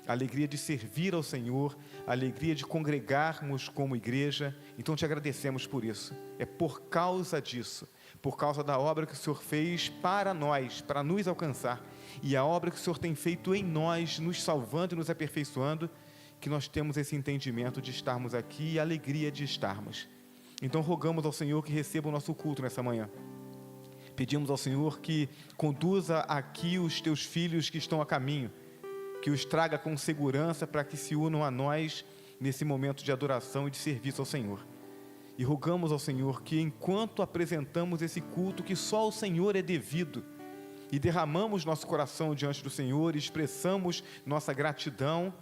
a alegria de servir ao Senhor, a alegria de congregarmos como igreja. Então te agradecemos por isso. É por causa disso, por causa da obra que o Senhor fez para nós, para nos alcançar, e a obra que o Senhor tem feito em nós, nos salvando e nos aperfeiçoando, que nós temos esse entendimento de estarmos aqui e a alegria de estarmos. Então rogamos ao Senhor que receba o nosso culto nessa manhã. Pedimos ao Senhor que conduza aqui os teus filhos que estão a caminho, que os traga com segurança para que se unam a nós nesse momento de adoração e de serviço ao Senhor. E rogamos ao Senhor que enquanto apresentamos esse culto que só ao Senhor é devido, e derramamos nosso coração diante do Senhor e expressamos nossa gratidão,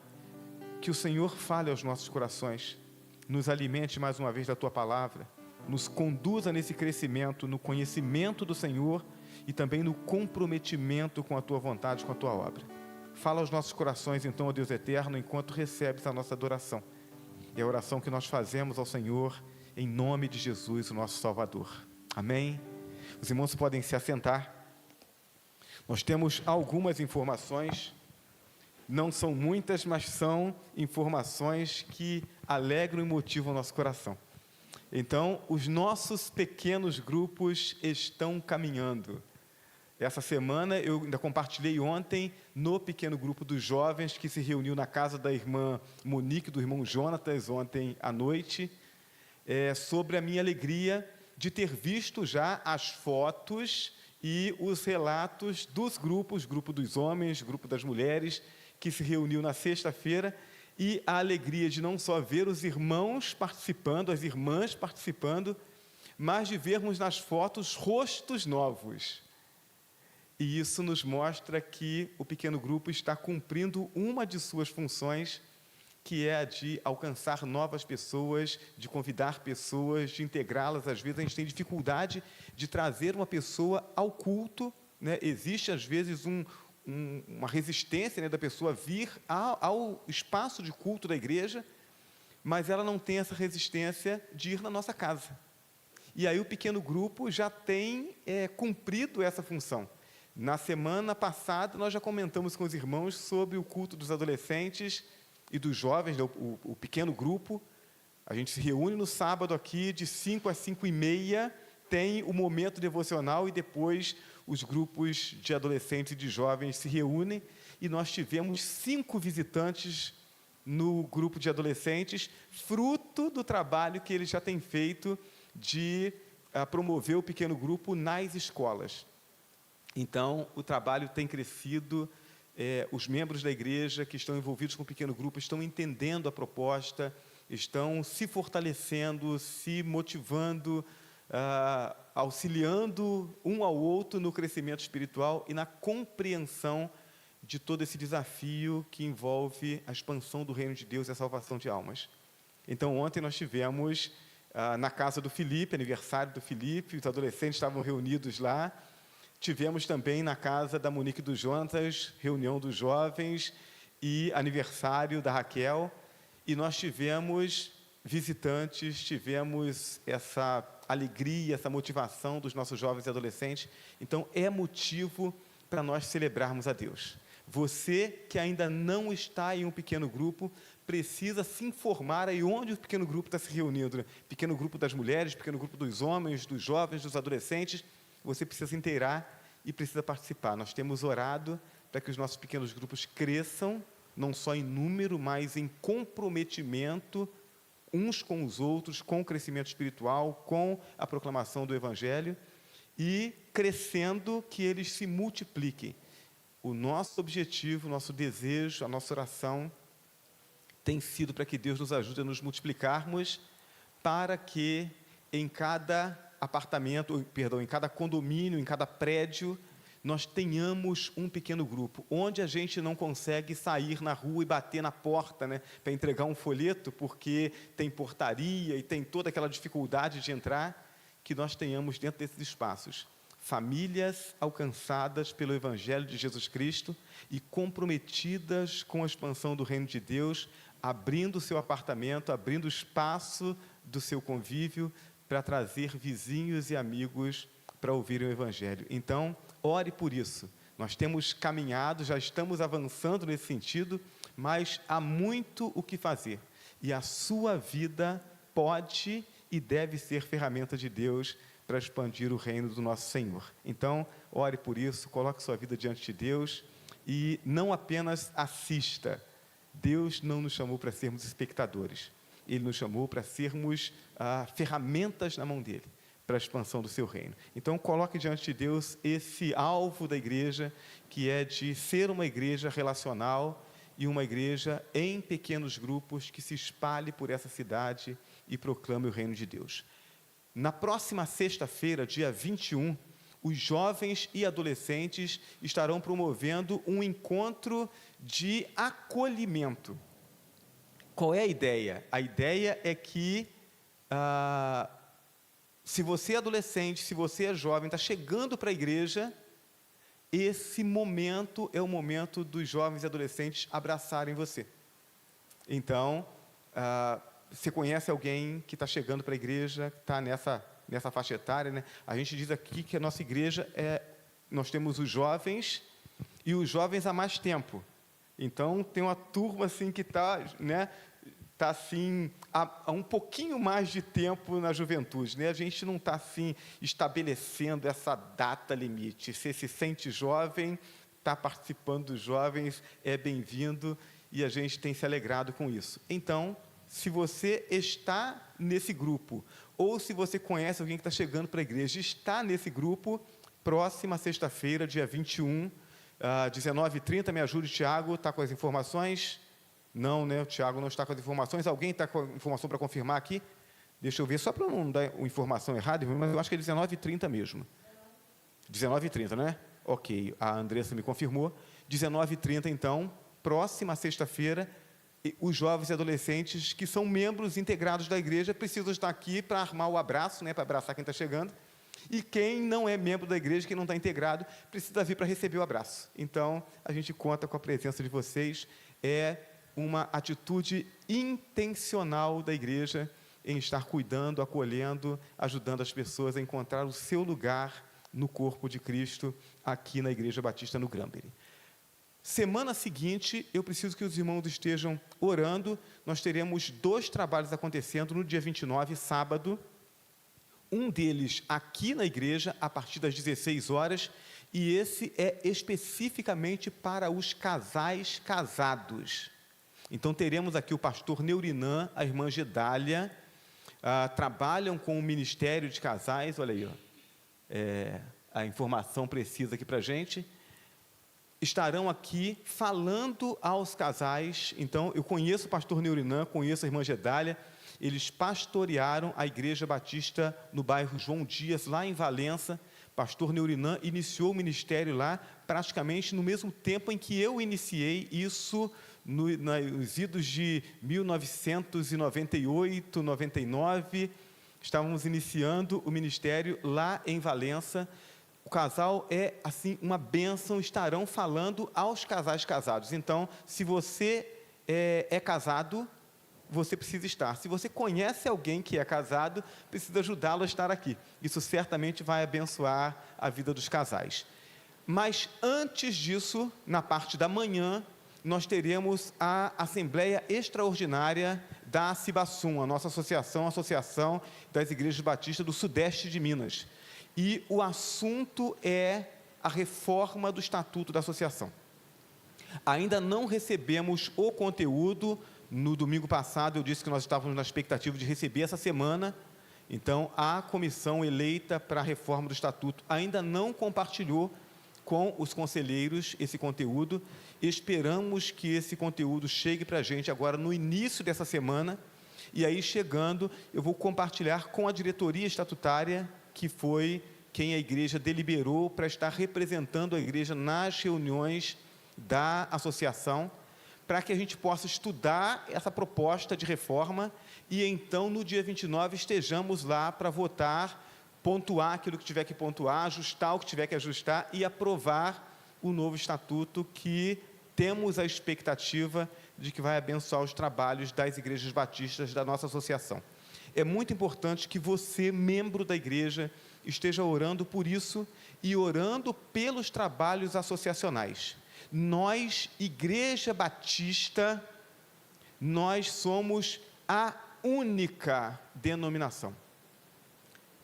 que o Senhor fale aos nossos corações, nos alimente mais uma vez da Tua Palavra, nos conduza nesse crescimento, no conhecimento do Senhor e também no comprometimento com a Tua vontade, com a Tua obra. Fala aos nossos corações então, ó Deus eterno, enquanto recebes a nossa adoração. É a oração que nós fazemos ao Senhor, em nome de Jesus, o nosso Salvador. Amém? Os irmãos podem se assentar. Nós temos algumas informações, não são muitas, mas são informações que alegram e motivam o nosso coração. Então, os nossos pequenos grupos estão caminhando. Essa semana, eu ainda compartilhei ontem no pequeno grupo dos jovens que se reuniu na casa da irmã Monique, do irmão Jonatas, ontem à noite, sobre a minha alegria de ter visto já as fotos e os relatos dos grupos, grupo dos homens, grupo das mulheres, que se reuniu na sexta-feira, e a alegria de não só ver os irmãos participando, as irmãs participando, mas de vermos nas fotos rostos novos. E isso nos mostra que o pequeno grupo está cumprindo uma de suas funções, que é a de alcançar novas pessoas, de convidar pessoas, de integrá-las. Às vezes a gente tem dificuldade de trazer uma pessoa ao culto, né? Existe às vezes uma resistência, né, da pessoa vir ao espaço de culto da igreja, mas ela não tem essa resistência de ir na nossa casa. E aí o pequeno grupo já tem cumprido essa função. Na semana passada nós já comentamos com os irmãos sobre o culto dos adolescentes e dos jovens, o pequeno grupo. A gente se reúne no sábado aqui, de 5 às 5h30, tem o momento devocional e depois os grupos de adolescentes e de jovens se reúnem, e nós tivemos 5 visitantes no grupo de adolescentes, fruto do trabalho que eles já têm feito de promover o pequeno grupo nas escolas. Então, o trabalho tem crescido, os membros da igreja que estão envolvidos com o pequeno grupo estão entendendo a proposta, estão se fortalecendo, se motivando, auxiliando um ao outro no crescimento espiritual e na compreensão de todo esse desafio que envolve a expansão do reino de Deus e a salvação de almas. Então, ontem nós tivemos na casa do Felipe, aniversário do Felipe, os adolescentes estavam reunidos lá. Tivemos também na casa da Monique e do Jonatas, reunião dos jovens e aniversário da Raquel. E nós tivemos visitantes, tivemos essa alegria, essa motivação dos nossos jovens e adolescentes. Então, é motivo para nós celebrarmos a Deus. Você que ainda não está em um pequeno grupo, precisa se informar aí onde o pequeno grupo está se reunindo, né? Pequeno grupo das mulheres, pequeno grupo dos homens, dos jovens, dos adolescentes. Você precisa se inteirar e precisa participar. Nós temos orado para que os nossos pequenos grupos cresçam, não só em número, mas em comprometimento uns com os outros, com o crescimento espiritual, com a proclamação do Evangelho, e crescendo, que eles se multipliquem. O nosso objetivo, o nosso desejo, a nossa oração tem sido para que Deus nos ajude a nos multiplicarmos, para que em cada em cada condomínio, em cada prédio, nós tenhamos um pequeno grupo, onde a gente não consegue sair na rua e bater na porta, né, para entregar um folheto, porque tem portaria e tem toda aquela dificuldade de entrar, que nós tenhamos dentro desses espaços famílias alcançadas pelo Evangelho de Jesus Cristo e comprometidas com a expansão do reino de Deus, abrindo o seu apartamento, abrindo o espaço do seu convívio, para trazer vizinhos e amigos para ouvirem o Evangelho. Então, ore por isso. Nós temos caminhado, já estamos avançando nesse sentido, mas há muito o que fazer, e a sua vida pode e deve ser ferramenta de Deus para expandir o reino do nosso Senhor. Então, ore por isso, coloque sua vida diante de Deus, e não apenas assista. Deus não nos chamou para sermos espectadores, Ele nos chamou para sermos ferramentas na mão dEle, para a expansão do seu reino. Então, coloque diante de Deus esse alvo da igreja, que é de ser uma igreja relacional e uma igreja em pequenos grupos que se espalhe por essa cidade e proclame o reino de Deus. Na próxima sexta-feira, dia 21, os jovens e adolescentes estarão promovendo um encontro de acolhimento. Qual é a ideia? A ideia é que, se você é adolescente, se você é jovem, está chegando para a igreja, esse momento é o momento dos jovens e adolescentes abraçarem você. Então, você conhece alguém que está chegando para a igreja, que está nessa faixa etária, né? A gente diz aqui que a nossa igreja nós temos os jovens e os jovens há mais tempo. Então, tem uma turma assim que está, né, tá assim, há um pouquinho mais de tempo na juventude, né? A gente não está assim estabelecendo essa data limite. Se se sente jovem, está participando dos jovens, é bem-vindo, e a gente tem se alegrado com isso. Então, se você está nesse grupo, ou se você conhece alguém que está chegando para a igreja, está nesse grupo, próxima sexta-feira, dia 21, 19h30, me ajude, Tiago, está com as informações? Não, né? O Tiago não está com as informações. Alguém está com a informação para confirmar aqui? Deixa eu ver, só para não dar a informação errada, mas eu acho que é 19h30 mesmo. 19h30, não é? Ok, a Andressa me confirmou. 19h30, então, próxima sexta-feira, os jovens e adolescentes que são membros integrados da igreja precisam estar aqui para armar o abraço, né? Para abraçar quem está chegando. E quem não é membro da igreja, quem não está integrado, precisa vir para receber o abraço. Então, a gente conta com a presença de vocês. É uma atitude intencional da igreja em estar cuidando, acolhendo, ajudando as pessoas a encontrar o seu lugar no corpo de Cristo, aqui na Igreja Batista no Granbury. Semana seguinte, eu preciso que os irmãos estejam orando. Nós teremos 2 trabalhos acontecendo no dia 29, sábado. Um deles aqui na igreja, a partir das 16 horas, e esse é especificamente para os casais casados. Então, teremos aqui o pastor Neurinã, a irmã Gedália, trabalham com o Ministério de Casais, olha aí, a informação precisa aqui para a gente. Estarão aqui falando aos casais. Então, eu conheço o pastor Neurinã, conheço a irmã Gedália. Eles pastorearam a Igreja Batista no bairro João Dias, lá em Valença. Pastor Neurinã iniciou o ministério lá praticamente no mesmo tempo em que eu iniciei isso, nos idos de 1998, 99. Estávamos iniciando o ministério lá em Valença. O casal é, assim, uma bênção, estarão falando aos casais casados. Então, se você é casado, você precisa estar. Se você conhece alguém que é casado, precisa ajudá-lo a estar aqui. Isso certamente vai abençoar a vida dos casais. Mas, antes disso, na parte da manhã, nós teremos a Assembleia Extraordinária da Cibassum, a nossa associação, a Associação das Igrejas Batistas do Sudeste de Minas. E o assunto é a reforma do Estatuto da Associação. Ainda não recebemos o conteúdo. No domingo passado, eu disse que nós estávamos na expectativa de receber essa semana. Então, a comissão eleita para a reforma do Estatuto ainda não compartilhou com os conselheiros esse conteúdo. Esperamos que esse conteúdo chegue para a gente agora no início dessa semana. E aí, chegando, eu vou compartilhar com a diretoria estatutária, que foi quem a igreja deliberou para estar representando a igreja nas reuniões da associação, para que a gente possa estudar essa proposta de reforma e então, no dia 29, estejamos lá para votar, pontuar aquilo que tiver que pontuar, ajustar o que tiver que ajustar e aprovar o novo estatuto, que temos a expectativa de que vai abençoar os trabalhos das igrejas batistas da nossa associação. É muito importante que você, membro da igreja, esteja orando por isso e orando pelos trabalhos associacionais. Nós, Igreja Batista, nós somos a única denominação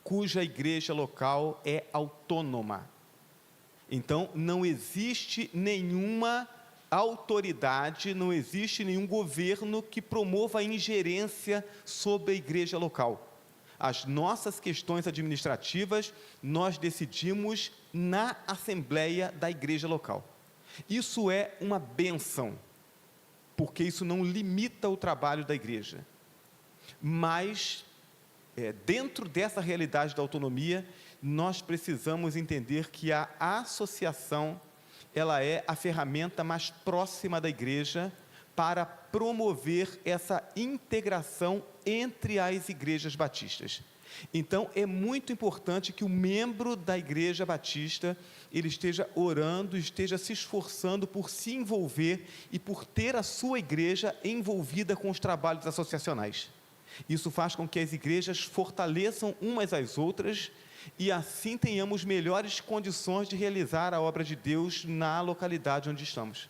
cuja igreja local é autônoma. Então, não existe nenhuma autoridade, não existe nenhum governo que promova a ingerência sobre a igreja local. As nossas questões administrativas, nós decidimos na assembleia da igreja local. Isso é uma bênção, porque isso não limita o trabalho da igreja. Mas, dentro dessa realidade da autonomia, nós precisamos entender que a associação, ela é a ferramenta mais próxima da igreja para promover essa integração entre as igrejas batistas. Então, é muito importante que o membro da igreja batista, ele esteja orando, esteja se esforçando por se envolver e por ter a sua igreja envolvida com os trabalhos associacionais. Isso faz com que as igrejas fortaleçam umas às outras e assim tenhamos melhores condições de realizar a obra de Deus na localidade onde estamos.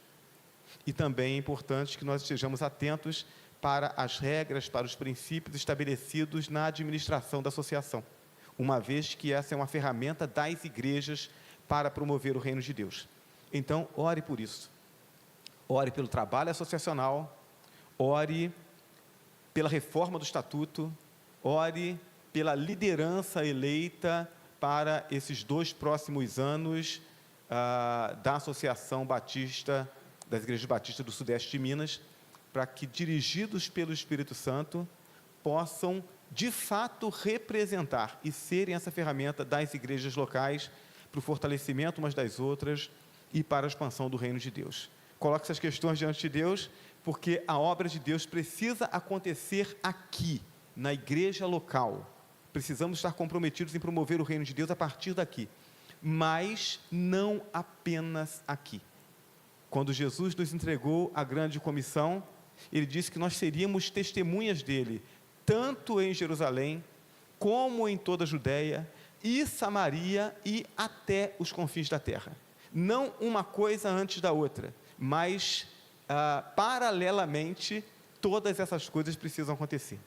E também é importante que nós estejamos atentos para as regras, para os princípios estabelecidos na administração da associação, uma vez que essa é uma ferramenta das igrejas para promover o reino de Deus. Então, ore por isso. Ore pelo trabalho associacional, ore pela reforma do estatuto, ore pela liderança eleita para esses 2 próximos anos da Associação Batista, das Igrejas Batistas do Sudeste de Minas, para que, dirigidos pelo Espírito Santo, possam, de fato, representar e serem essa ferramenta das igrejas locais para o fortalecimento umas das outras e para a expansão do reino de Deus. Coloque essas questões diante de Deus, porque a obra de Deus precisa acontecer aqui, na igreja local. Precisamos estar comprometidos em promover o reino de Deus a partir daqui, mas não apenas aqui. Quando Jesus nos entregou a grande comissão, ele disse que nós seríamos testemunhas dele, tanto em Jerusalém, como em toda a Judéia e Samaria e até os confins da terra. Não uma coisa antes da outra, mas paralelamente, todas essas coisas precisam acontecer.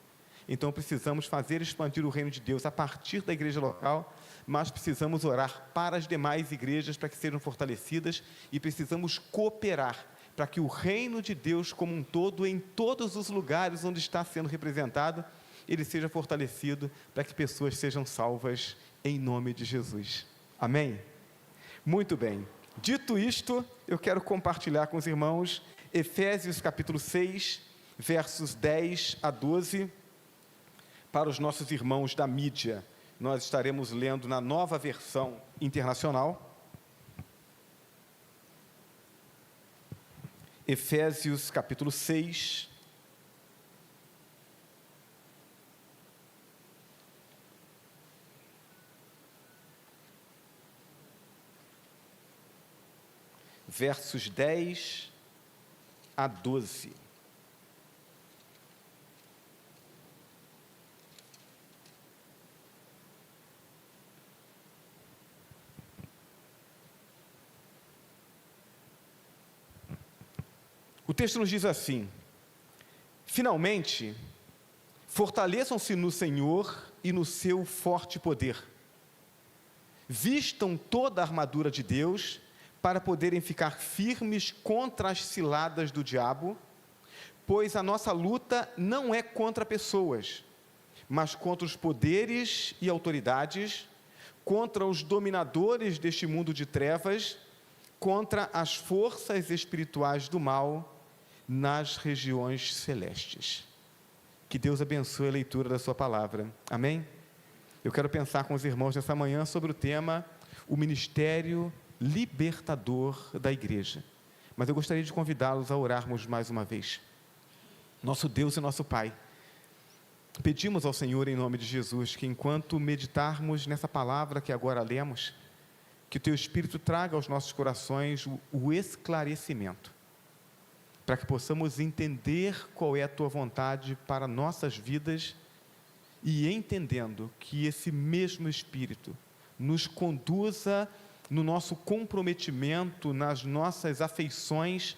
Então, precisamos fazer expandir o reino de Deus a partir da igreja local, mas precisamos orar para as demais igrejas para que sejam fortalecidas e precisamos cooperar para que o reino de Deus como um todo, em todos os lugares onde está sendo representado, ele seja fortalecido para que pessoas sejam salvas em nome de Jesus. Amém? Muito bem. Dito isto, eu quero compartilhar com os irmãos Efésios capítulo 6, versos 10 a 12, para os nossos irmãos da mídia. Nós estaremos lendo na Nova Versão Internacional. Efésios capítulo 6, versos 10 a 12. O texto nos diz assim: finalmente, fortaleçam-se no Senhor e no seu forte poder. Vistam toda a armadura de Deus para poderem ficar firmes contra as ciladas do diabo, pois a nossa luta não é contra pessoas, mas contra os poderes e autoridades, contra os dominadores deste mundo de trevas, contra as forças espirituais do mal nas regiões celestes. Que Deus abençoe a leitura da sua palavra. Amém? Eu quero pensar com os irmãos nessa manhã sobre o tema, o ministério libertador da igreja. Mas eu gostaria de convidá-los a orarmos mais uma vez. Nosso Deus e nosso Pai, pedimos ao Senhor em nome de Jesus que enquanto meditarmos nessa palavra que agora lemos, que o Teu Espírito traga aos nossos corações o esclarecimento, para que possamos entender qual é a Tua vontade para nossas vidas e entendendo que esse mesmo Espírito nos conduza no nosso comprometimento, nas nossas afeições,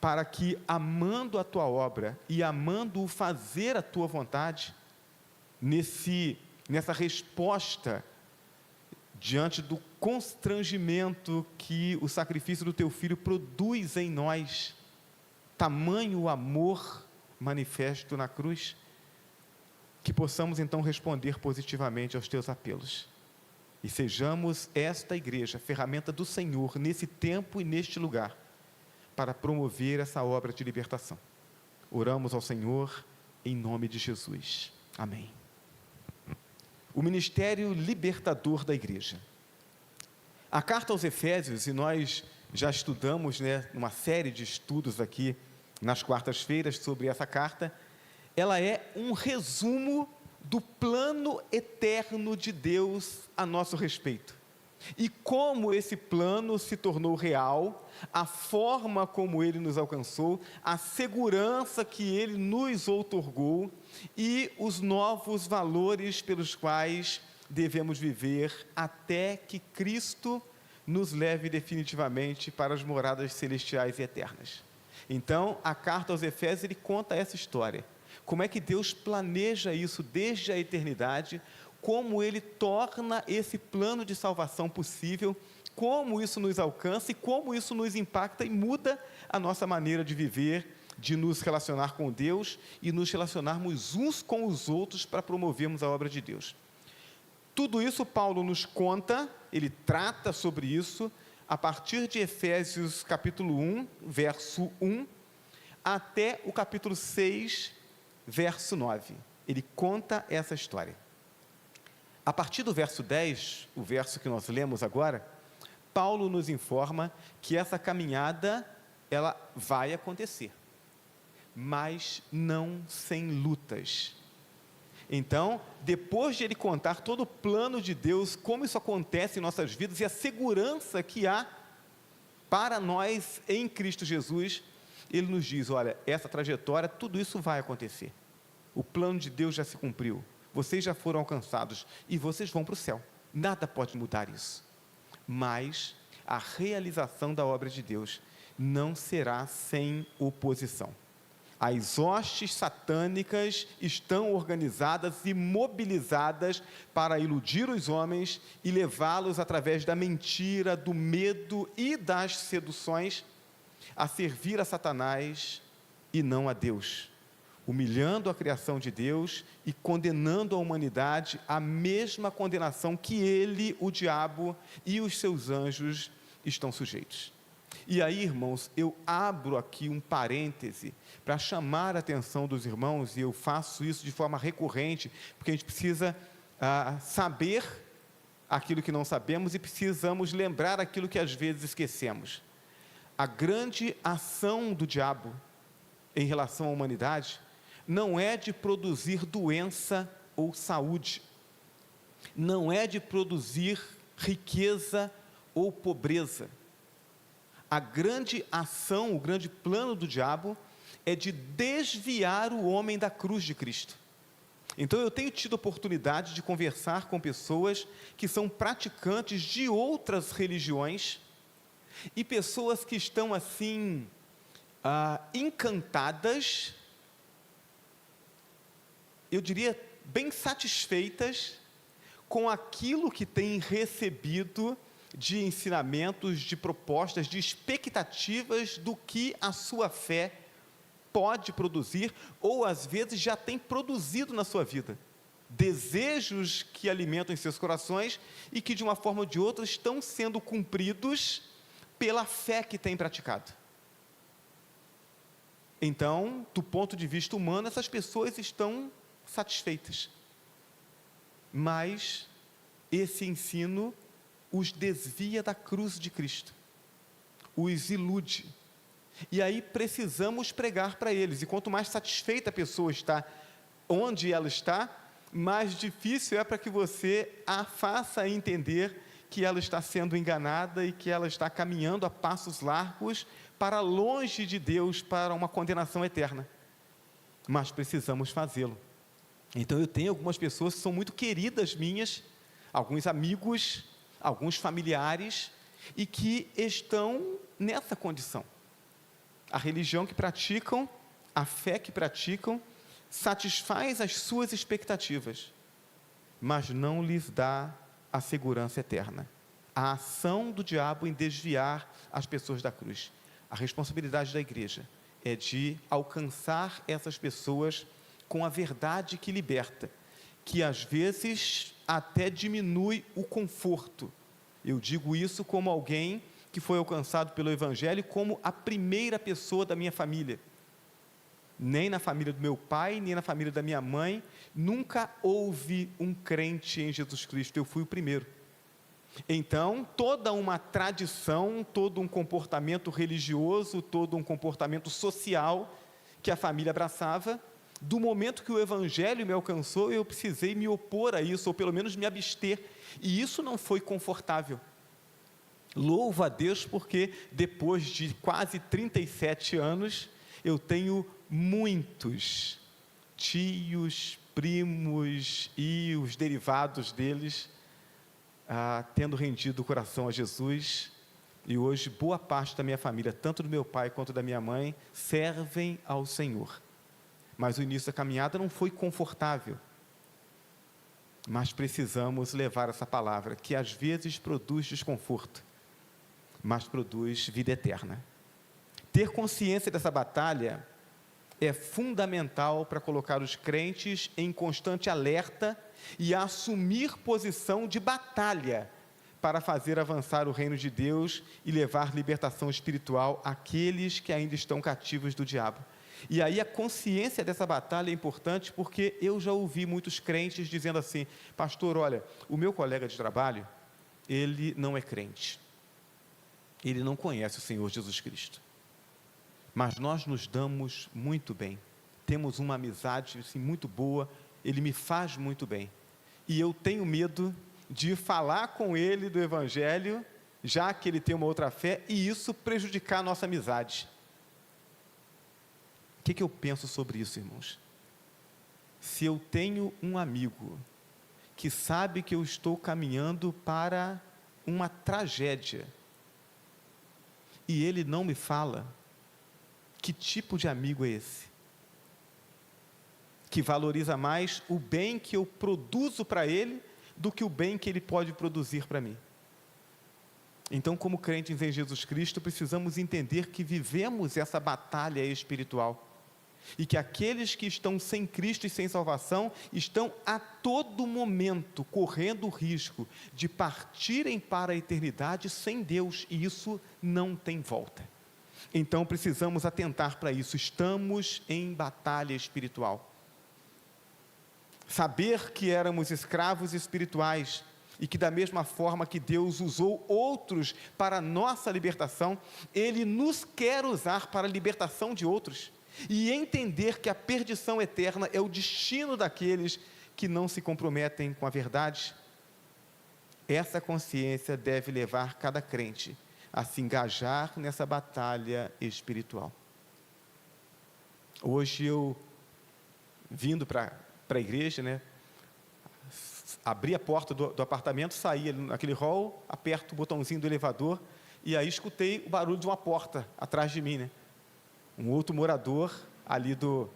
para que, amando a tua obra e amando o fazer a tua vontade, nessa resposta diante do constrangimento que o sacrifício do teu filho produz em nós, tamanho amor manifesto na cruz, que possamos então responder positivamente aos teus apelos, e sejamos esta igreja, ferramenta do Senhor, nesse tempo e neste lugar, para promover essa obra de libertação. Oramos ao Senhor, em nome de Jesus. Amém. O ministério libertador da igreja. A carta aos Efésios, e nós já estudamos, uma série de estudos aqui, nas quartas-feiras, sobre essa carta, ela é um resumo do plano eterno de Deus a nosso respeito. E como esse plano se tornou real, a forma como ele nos alcançou, a segurança que ele nos outorgou e os novos valores pelos quais devemos viver até que Cristo nos leve definitivamente para as moradas celestiais e eternas. Então, a carta aos Efésios, ele conta essa história. Como é que Deus planeja isso desde a eternidade, como ele torna esse plano de salvação possível, como isso nos alcança e como isso nos impacta e muda a nossa maneira de viver, de nos relacionar com Deus e nos relacionarmos uns com os outros para promovermos a obra de Deus. Tudo isso Paulo nos conta, ele trata sobre isso, a partir de Efésios capítulo 1, verso 1, até o capítulo 6, verso 9. Ele conta essa história. A partir do verso 10, o verso que nós lemos agora, Paulo nos informa que essa caminhada, ela vai acontecer, mas não sem lutas. Então, depois de ele contar todo o plano de Deus, como isso acontece em nossas vidas e a segurança que há para nós em Cristo Jesus, ele nos diz, olha, essa trajetória, tudo isso vai acontecer. O plano de Deus já se cumpriu, vocês já foram alcançados e vocês vão para o céu. Nada pode mudar isso. Mas a realização da obra de Deus não será sem oposição. As hostes satânicas estão organizadas e mobilizadas para iludir os homens e levá-los através da mentira, do medo e das seduções a servir a Satanás e não a Deus, humilhando a criação de Deus e condenando a humanidade à mesma condenação que ele, o diabo e os seus anjos estão sujeitos. E aí, irmãos, eu abro aqui um parêntese para chamar a atenção dos irmãos, e eu faço isso de forma recorrente, porque a gente precisa saber aquilo que não sabemos e precisamos lembrar aquilo que às vezes esquecemos. A grande ação do diabo em relação à humanidade não é de produzir doença ou saúde, não é de produzir riqueza ou pobreza. A grande ação, o grande plano do diabo é de desviar o homem da cruz de Cristo. Então eu tenho tido oportunidade de conversar com pessoas que são praticantes de outras religiões e pessoas que estão assim, encantadas, eu diria bem satisfeitas com aquilo que têm recebido de ensinamentos, de propostas, de expectativas do que a sua fé pode produzir, ou às vezes já tem produzido na sua vida. Desejos que alimentam em seus corações e que de uma forma ou de outra estão sendo cumpridos pela fé que tem praticado. Então, do ponto de vista humano, essas pessoas estão satisfeitas. Mas esse ensino os desvia da cruz de Cristo, os ilude, e aí precisamos pregar para eles, e quanto mais satisfeita a pessoa está onde ela está, mais difícil é para que você a faça entender que ela está sendo enganada e que ela está caminhando a passos largos para longe de Deus, para uma condenação eterna, mas precisamos fazê-lo. Então eu tenho algumas pessoas que são muito queridas minhas, alguns amigos, alguns familiares, e que estão nessa condição. A religião que praticam, a fé que praticam, satisfaz as suas expectativas, mas não lhes dá a segurança eterna. A ação do diabo em desviar as pessoas da cruz. A responsabilidade da igreja é de alcançar essas pessoas com a verdade que liberta, que às vezes até diminui o conforto. Eu digo isso como alguém que foi alcançado pelo Evangelho, como a primeira pessoa da minha família. Nem na família do meu pai, nem na família da minha mãe, nunca houve um crente em Jesus Cristo, eu fui o primeiro. Então, toda uma tradição, todo um comportamento religioso, todo um comportamento social que a família abraçava, do momento que o Evangelho me alcançou, eu precisei me opor a isso, ou pelo menos me abster, e isso não foi confortável. Louvo a Deus porque depois de quase 37 anos, eu tenho muitos tios, primos e os derivados deles, tendo rendido o coração a Jesus, e hoje boa parte da minha família, tanto do meu pai quanto da minha mãe, servem ao Senhor. Mas o início da caminhada não foi confortável, mas precisamos levar essa palavra, que às vezes produz desconforto, mas produz vida eterna. Ter consciência dessa batalha é fundamental para colocar os crentes em constante alerta e assumir posição de batalha para fazer avançar o reino de Deus e levar libertação espiritual àqueles que ainda estão cativos do diabo. E aí a consciência dessa batalha é importante, porque eu já ouvi muitos crentes dizendo assim: pastor, olha, o meu colega de trabalho, ele não é crente, ele não conhece o Senhor Jesus Cristo, mas nós nos damos muito bem, temos uma amizade assim, muito boa, ele me faz muito bem, e eu tenho medo de falar com ele do Evangelho, já que ele tem uma outra fé, e isso prejudicar a nossa amizade. O que eu penso sobre isso, irmãos? Se eu tenho um amigo que sabe que eu estou caminhando para uma tragédia, e ele não me fala, que tipo de amigo é esse? Que valoriza mais o bem que eu produzo para ele, do que o bem que ele pode produzir para mim. Então, como crentes em Jesus Cristo, precisamos entender que vivemos essa batalha espiritual, e que aqueles que estão sem Cristo e sem salvação, estão a todo momento correndo o risco de partirem para a eternidade sem Deus, e isso não tem volta. Então precisamos atentar para isso, estamos em batalha espiritual. Saber que éramos escravos espirituais, e que da mesma forma que Deus usou outros para a nossa libertação, Ele nos quer usar para a libertação de outros, e entender que a perdição eterna é o destino daqueles que não se comprometem com a verdade. Essa consciência deve levar cada crente a se engajar nessa batalha espiritual. Hoje eu, vindo para a igreja, né, abri a porta do apartamento, saí naquele hall, aperto o botãozinho do elevador, e aí escutei o barulho de uma porta atrás de mim, né? Um outro morador ali do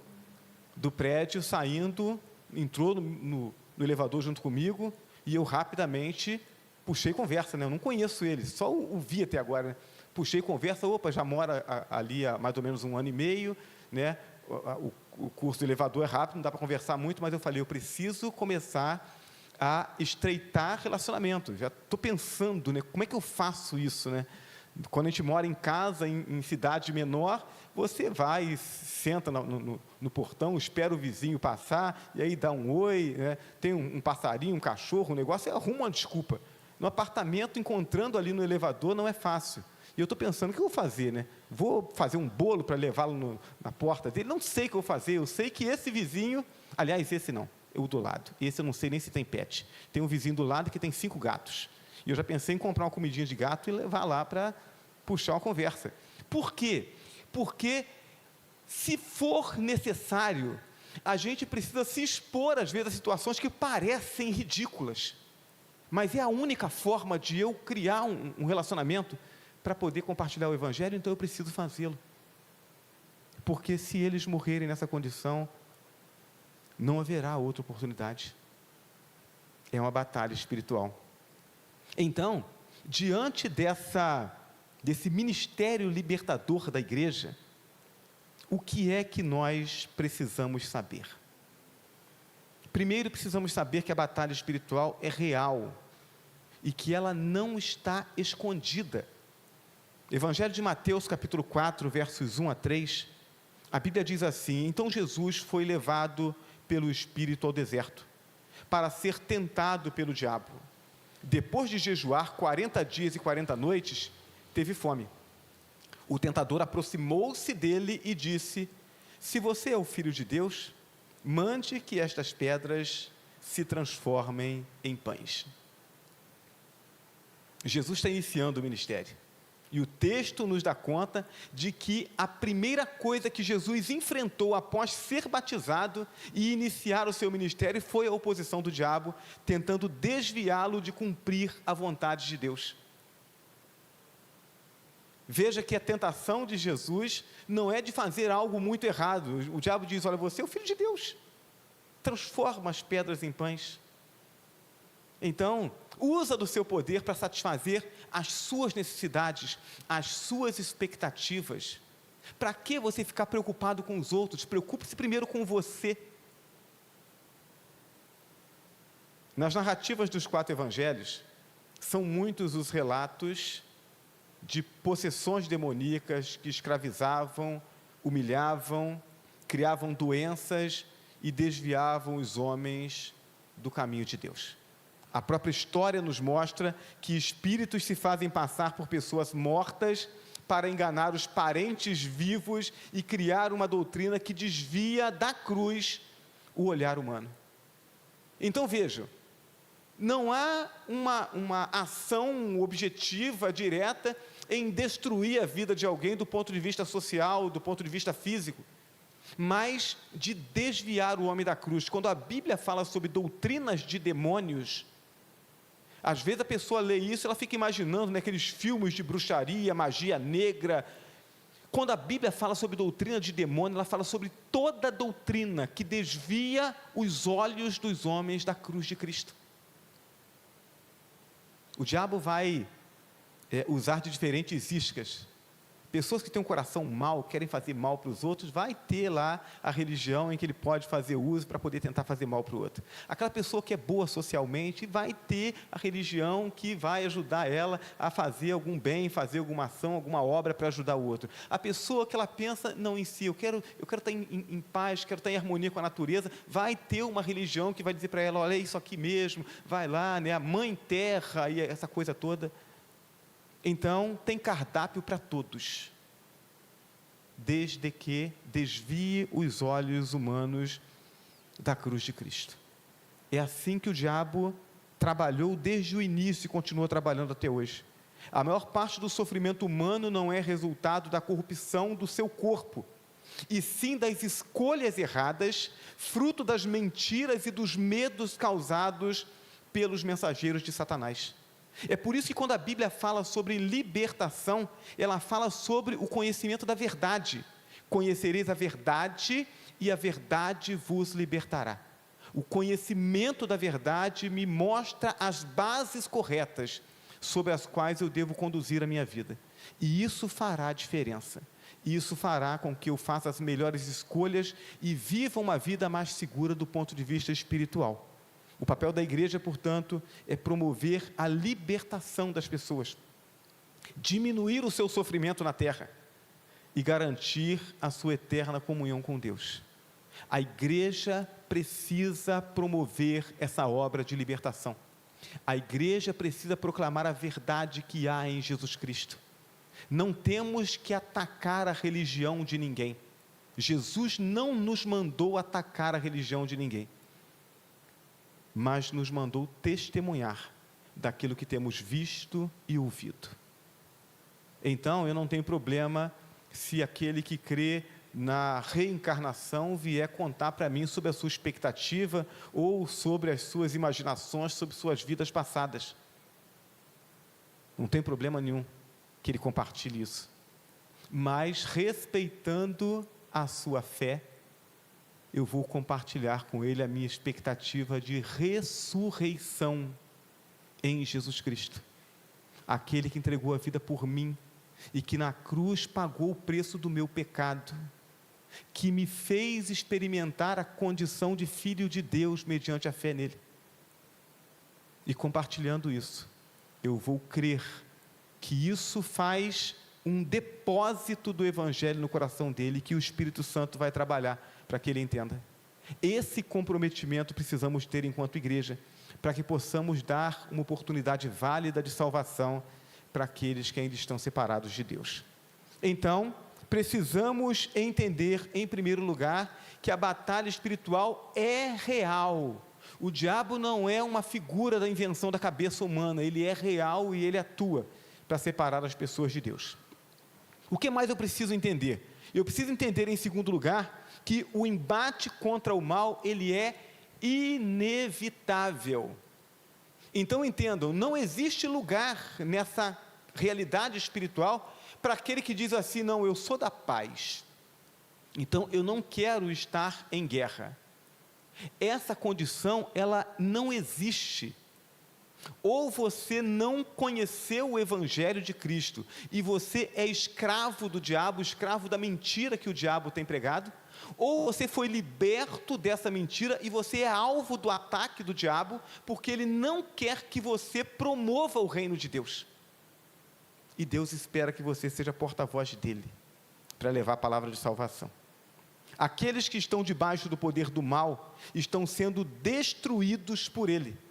prédio saindo, entrou no elevador junto comigo, e eu rapidamente puxei conversa, né? Eu não conheço ele, só o vi até agora, né? Puxei conversa, opa, já mora ali há mais ou menos 1 ano e meio, né? O curso do elevador é rápido, não dá para conversar muito, mas eu falei, eu preciso começar a estreitar relacionamento, já estou pensando, né? Como é que eu faço isso, né? Quando a gente mora em casa, em cidade menor, você vai, senta no portão, espera o vizinho passar, e aí dá um oi, né? Tem um passarinho, um cachorro, um negócio, e arruma uma desculpa. No apartamento, encontrando ali no elevador, não é fácil. E eu estou pensando, o que eu vou fazer, né? Vou fazer um bolo para levá-lo na porta dele? Não sei o que eu vou fazer, eu sei que esse vizinho, aliás, esse não, o do lado, esse eu não sei nem se tem pet. Tem um vizinho do lado que tem 5 gatos. E eu já pensei em comprar uma comidinha de gato e levar lá para puxar uma conversa. Por quê? Porque, se for necessário, a gente precisa se expor, às vezes, a situações que parecem ridículas, mas é a única forma de eu criar um relacionamento para poder compartilhar o Evangelho, então eu preciso fazê-lo. Porque se eles morrerem nessa condição, não haverá outra oportunidade. É uma batalha espiritual. Então, diante desse ministério libertador da igreja, o que é que nós precisamos saber? Primeiro, precisamos saber que a batalha espiritual é real e que ela não está escondida. Evangelho de Mateus, capítulo 4, versos 1 a 3, a Bíblia diz assim: então Jesus foi levado pelo Espírito ao deserto, para ser tentado pelo diabo. Depois de jejuar 40 dias e 40 noites, teve fome. O tentador aproximou-se dele e disse: se você é o Filho de Deus, mande que estas pedras se transformem em pães. Jesus está iniciando o ministério. E o texto nos dá conta de que a primeira coisa que Jesus enfrentou após ser batizado e iniciar o seu ministério foi a oposição do diabo, tentando desviá-lo de cumprir a vontade de Deus. Veja que a tentação de Jesus não é de fazer algo muito errado. O diabo diz: olha, você é o Filho de Deus, transforma as pedras em pães. Então, usa do seu poder para satisfazer as suas necessidades, as suas expectativas. Para que você ficar preocupado com os outros? Preocupe-se primeiro com você. Nas narrativas dos 4 evangelhos, são muitos os relatos de possessões demoníacas que escravizavam, humilhavam, criavam doenças e desviavam os homens do caminho de Deus. A própria história nos mostra que espíritos se fazem passar por pessoas mortas para enganar os parentes vivos e criar uma doutrina que desvia da cruz o olhar humano. Então vejam, não há uma ação objetiva, direta, em destruir a vida de alguém do ponto de vista social, do ponto de vista físico, mas de desviar o homem da cruz. Quando a Bíblia fala sobre doutrinas de demônios, às vezes a pessoa lê isso, ela fica imaginando naqueles filmes de bruxaria, magia negra. Quando a Bíblia fala sobre doutrina de demônio, ela fala sobre toda doutrina que desvia os olhos dos homens da cruz de Cristo. O diabo vai usar de diferentes iscas. Pessoas que têm um coração mau, querem fazer mal para os outros, vai ter lá a religião em que ele pode fazer uso para poder tentar fazer mal para o outro. Aquela pessoa que é boa socialmente, vai ter a religião que vai ajudar ela a fazer algum bem, fazer alguma ação, alguma obra para ajudar o outro. A pessoa que ela pensa, não em si, eu quero estar em paz, quero estar em harmonia com a natureza, vai ter uma religião que vai dizer para ela: olha, é isso aqui mesmo, vai lá, né, a mãe terra e essa coisa toda. Então, tem cardápio para todos, desde que desvie os olhos humanos da cruz de Cristo. É assim que o diabo trabalhou desde o início e continua trabalhando até hoje. A maior parte do sofrimento humano não é resultado da corrupção do seu corpo, e sim das escolhas erradas, fruto das mentiras e dos medos causados pelos mensageiros de Satanás. É por isso que quando a Bíblia fala sobre libertação, ela fala sobre o conhecimento da verdade. Conhecereis a verdade e a verdade vos libertará. O conhecimento da verdade me mostra as bases corretas sobre as quais eu devo conduzir a minha vida. E isso fará diferença. Isso fará com que eu faça as melhores escolhas e viva uma vida mais segura do ponto de vista espiritual. O papel da igreja, portanto, é promover a libertação das pessoas, diminuir o seu sofrimento na terra e garantir a sua eterna comunhão com Deus. A igreja precisa promover essa obra de libertação. A igreja precisa proclamar a verdade que há em Jesus Cristo. Não temos que atacar a religião de ninguém. Jesus não nos mandou atacar a religião de ninguém, mas nos mandou testemunhar daquilo que temos visto e ouvido. Então, eu não tenho problema se aquele que crê na reencarnação, vier contar para mim sobre a sua expectativa ou sobre as suas imaginações, sobre suas vidas passadas. Não tem problema nenhum que ele compartilhe isso. Mas, respeitando a sua fé, eu vou compartilhar com ele a minha expectativa de ressurreição em Jesus Cristo. Aquele que entregou a vida por mim e que na cruz pagou o preço do meu pecado, que me fez experimentar a condição de filho de Deus mediante a fé nele. E compartilhando isso, eu vou crer que isso faz um depósito do Evangelho no coração dele, que o Espírito Santo vai trabalhar para que ele entenda. Esse comprometimento precisamos ter enquanto igreja, para que possamos dar uma oportunidade válida de salvação para aqueles que ainda estão separados de Deus. Então, precisamos entender, em primeiro lugar, que a batalha espiritual é real. O diabo não é uma figura da invenção da cabeça humana, ele é real e ele atua para separar as pessoas de Deus. O que mais eu preciso entender? Eu preciso entender, em segundo lugar, que o embate contra o mal, ele é inevitável. Então entendam, não existe lugar nessa realidade espiritual para aquele que diz assim: não, eu sou da paz, então eu não quero estar em guerra. Essa condição, ela não existe. Ou você não conheceu o Evangelho de Cristo, e você é escravo do diabo, escravo da mentira que o diabo tem pregado, ou você foi liberto dessa mentira, e você é alvo do ataque do diabo, porque ele não quer que você promova o reino de Deus. E Deus espera que você seja porta-voz dele, para levar a palavra de salvação. Aqueles que estão debaixo do poder do mal, estão sendo destruídos por ele.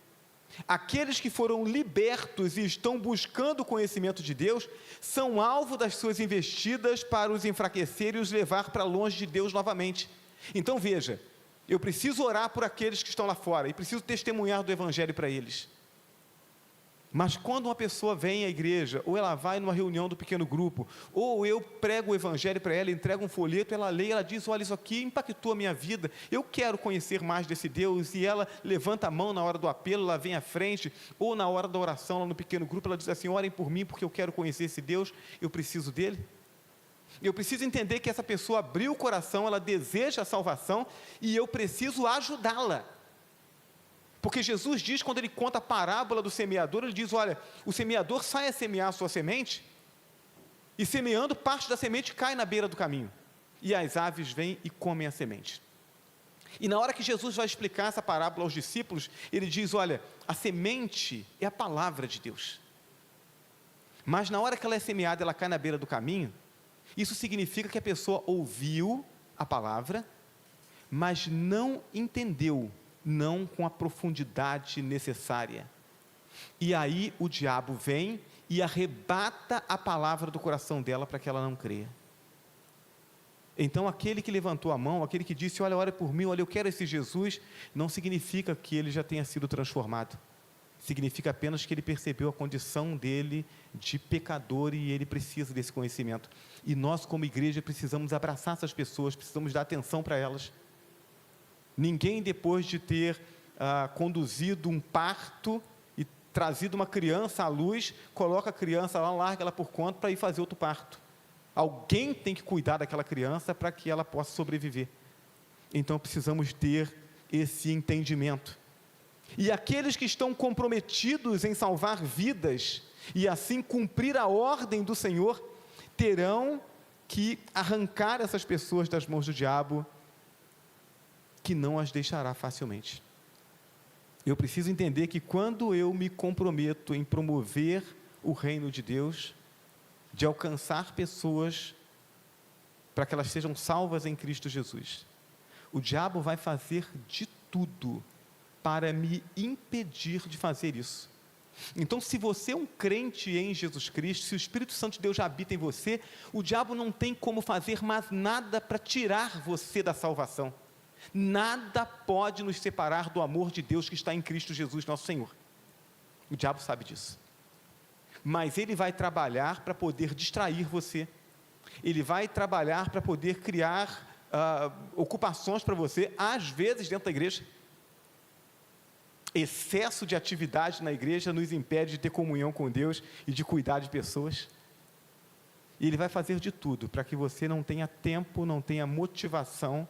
Aqueles que foram libertos e estão buscando o conhecimento de Deus, são alvo das suas investidas para os enfraquecer e os levar para longe de Deus novamente. Então veja, eu preciso orar por aqueles que estão lá fora, e preciso testemunhar do Evangelho para eles. Mas quando uma pessoa vem à igreja, ou ela vai numa reunião do pequeno grupo, ou eu prego o Evangelho para ela, entrego um folheto, ela lê, ela diz: olha, isso aqui impactou a minha vida, eu quero conhecer mais desse Deus, e ela levanta a mão na hora do apelo, ela vem à frente, ou na hora da oração, lá no pequeno grupo, ela diz assim: orem por mim, porque eu quero conhecer esse Deus, eu preciso dele. Eu preciso entender que essa pessoa abriu o coração, ela deseja a salvação, e eu preciso ajudá-la. Porque Jesus diz, quando ele conta a parábola do semeador, ele diz: olha, o semeador sai a semear a sua semente, e semeando, parte da semente cai na beira do caminho, e as aves vêm e comem a semente. E na hora que Jesus vai explicar essa parábola aos discípulos, ele diz: olha, a semente é a palavra de Deus, mas na hora que ela é semeada, ela cai na beira do caminho. Isso significa que a pessoa ouviu a palavra, mas não entendeu, não com a profundidade necessária. E aí o diabo vem e arrebata a palavra do coração dela para que ela não creia. Então aquele que levantou a mão, aquele que disse: olha, ore por mim, olha, eu quero esse Jesus, não significa que ele já tenha sido transformado. Significa apenas que ele percebeu a condição dele de pecador, e ele precisa desse conhecimento. E nós, como igreja, precisamos abraçar essas pessoas, precisamos dar atenção para elas. Ninguém, depois de ter conduzido um parto e trazido uma criança à luz, coloca a criança lá, larga ela por conta para ir fazer outro parto. Alguém tem que cuidar daquela criança para que ela possa sobreviver. Então precisamos ter esse entendimento. E aqueles que estão comprometidos em salvar vidas e assim cumprir a ordem do Senhor, terão que arrancar essas pessoas das mãos do diabo, que não as deixará facilmente. Eu preciso entender que quando eu me comprometo em promover o reino de Deus, de alcançar pessoas para que elas sejam salvas em Cristo Jesus, o diabo vai fazer de tudo para me impedir de fazer isso. Então, se você é um crente em Jesus Cristo, se o Espírito Santo de Deus já habita em você, o diabo não tem como fazer mais nada para tirar você da salvação. Nada pode nos separar do amor de Deus que está em Cristo Jesus, nosso Senhor. O diabo sabe disso. Mas ele vai trabalhar para poder distrair você, Ele vai trabalhar para poder criar ocupações para você, às vezes dentro da igreja. Excesso de atividade na igreja nos impede de ter comunhão com Deus e de cuidar de pessoas. E Ele vai fazer de tudo para que você não tenha tempo, não tenha motivação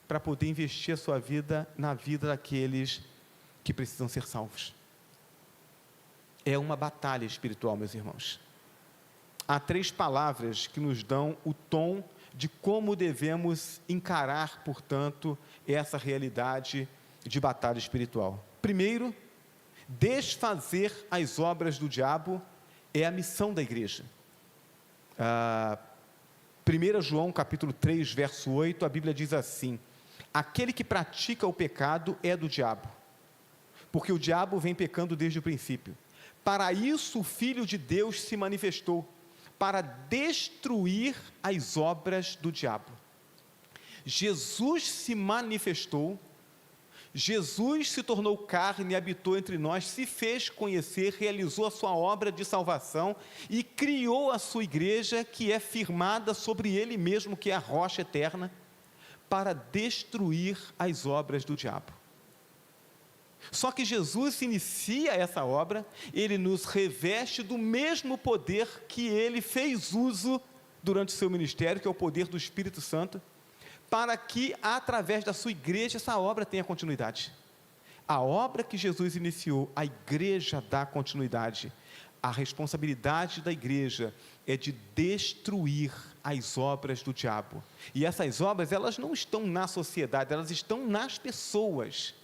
para poder investir a sua vida na vida daqueles que precisam ser salvos. É uma batalha espiritual, meus irmãos. Há 3 palavras que nos dão o tom de como devemos encarar, portanto, essa realidade de batalha espiritual. Primeiro, desfazer as obras do diabo é a missão da igreja. 1 João capítulo 3, verso 8, a Bíblia diz assim: aquele que pratica o pecado é do diabo, porque o diabo vem pecando desde o princípio. Para isso o Filho de Deus se manifestou, para destruir as obras do diabo. Jesus se manifestou, Jesus se tornou carne, habitou entre nós, se fez conhecer, realizou a sua obra de salvação e criou a sua igreja, que é firmada sobre Ele mesmo, que é a rocha eterna, para destruir as obras do diabo. Só que Jesus inicia essa obra, Ele nos reveste do mesmo poder que Ele fez uso durante o seu ministério, que é o poder do Espírito Santo, para que através da sua igreja essa obra tenha continuidade. A obra que Jesus iniciou, a igreja dá continuidade. A responsabilidade da igreja é de destruir as obras do diabo. E essas obras, elas não estão na sociedade, elas estão nas pessoas.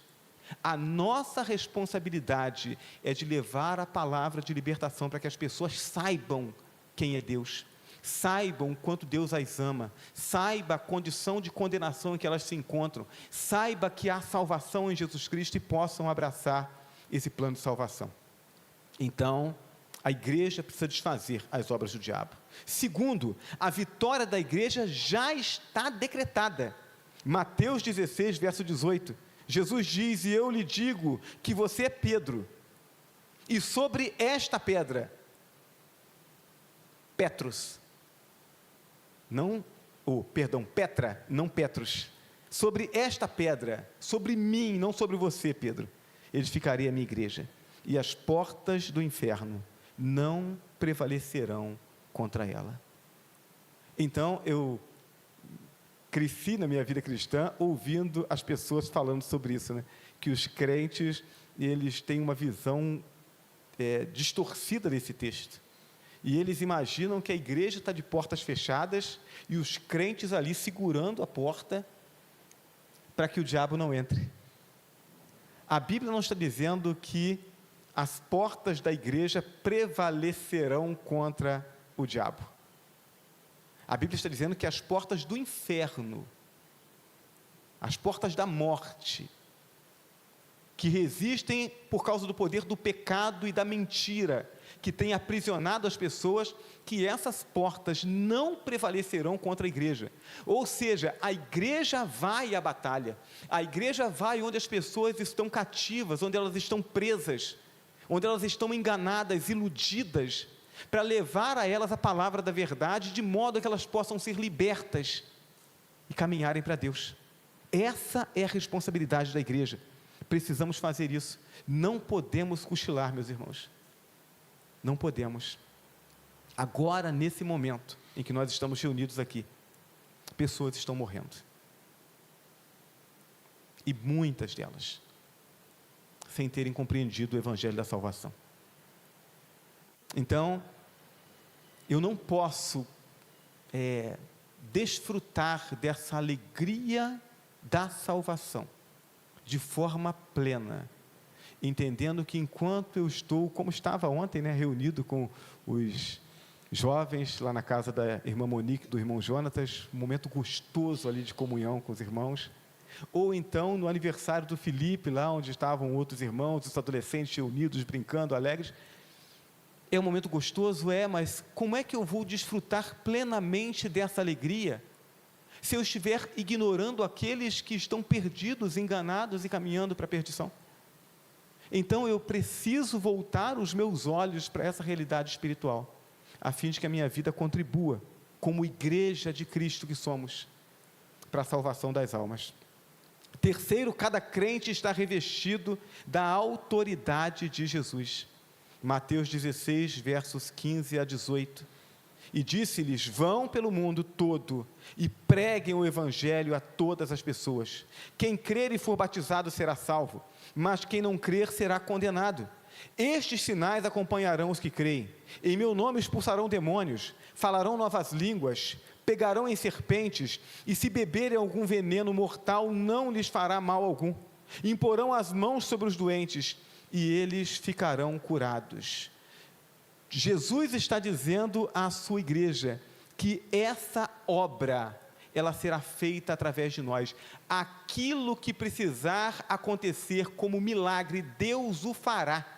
A nossa responsabilidade é de levar a palavra de libertação para que as pessoas saibam quem é Deus, saibam o quanto Deus as ama, saiba a condição de condenação em que elas se encontram, saiba que há salvação em Jesus Cristo e possam abraçar esse plano de salvação. Então, a igreja precisa desfazer as obras do diabo. Segundo, a vitória da igreja já está decretada. Mateus 16, verso 18, Jesus diz: e eu lhe digo que você é Pedro, e sobre esta pedra, Petrus, Petra, não Petrus, sobre esta pedra, sobre mim, não sobre você, Pedro, edificarei a minha igreja, e as portas do inferno não prevalecerão contra ela. Então, eu cresci na minha vida cristã ouvindo as pessoas falando sobre isso, né? Que os crentes, eles têm uma visão distorcida desse texto, e eles imaginam que a igreja está de portas fechadas, e os crentes ali segurando a porta, para que o diabo não entre. A Bíblia não está dizendo que as portas da igreja prevalecerão contra o diabo. A Bíblia está dizendo que as portas do inferno, as portas da morte, que resistem por causa do poder do pecado e da mentira, que tem aprisionado as pessoas, que essas portas não prevalecerão contra a igreja. Ou seja, a igreja vai à batalha, a igreja vai onde as pessoas estão cativas, onde elas estão presas, onde elas estão enganadas, iludidas, para levar a elas a palavra da verdade, de modo que elas possam ser libertas e caminharem para Deus. Essa é a responsabilidade da igreja. Precisamos fazer isso. Não podemos cochilar, meus irmãos. Não podemos. Agora, nesse momento em que nós estamos reunidos aqui, pessoas estão morrendo. E muitas delas sem terem compreendido o Evangelho da salvação. Então, eu não posso desfrutar dessa alegria da salvação de forma plena, entendendo que enquanto eu estou, como estava ontem, reunido com os jovens lá na casa da irmã Monique, do irmão Jonatas, um momento gostoso ali de comunhão com os irmãos, ou então no aniversário do Felipe, lá onde estavam outros irmãos, os adolescentes reunidos, brincando, alegres. É um momento gostoso, mas como é que eu vou desfrutar plenamente dessa alegria, se eu estiver ignorando aqueles que estão perdidos, enganados e caminhando para a perdição? Então eu preciso voltar os meus olhos para essa realidade espiritual, a fim de que a minha vida contribua como igreja de Cristo que somos, para a salvação das almas. Terceiro, cada crente está revestido da autoridade de Jesus. Mateus 16, versos 15 a 18. E disse-lhes: vão pelo mundo todo e preguem o evangelho a todas as pessoas. Quem crer e for batizado será salvo, mas quem não crer será condenado. Estes sinais acompanharão os que creem. Em meu nome expulsarão demônios, falarão novas línguas, pegarão em serpentes, e se beberem algum veneno mortal, não lhes fará mal algum. Imporão as mãos sobre os doentes, e eles ficarão curados. Jesus está dizendo à sua igreja que essa obra, ela será feita através de nós. Aquilo que precisar acontecer como milagre, Deus o fará.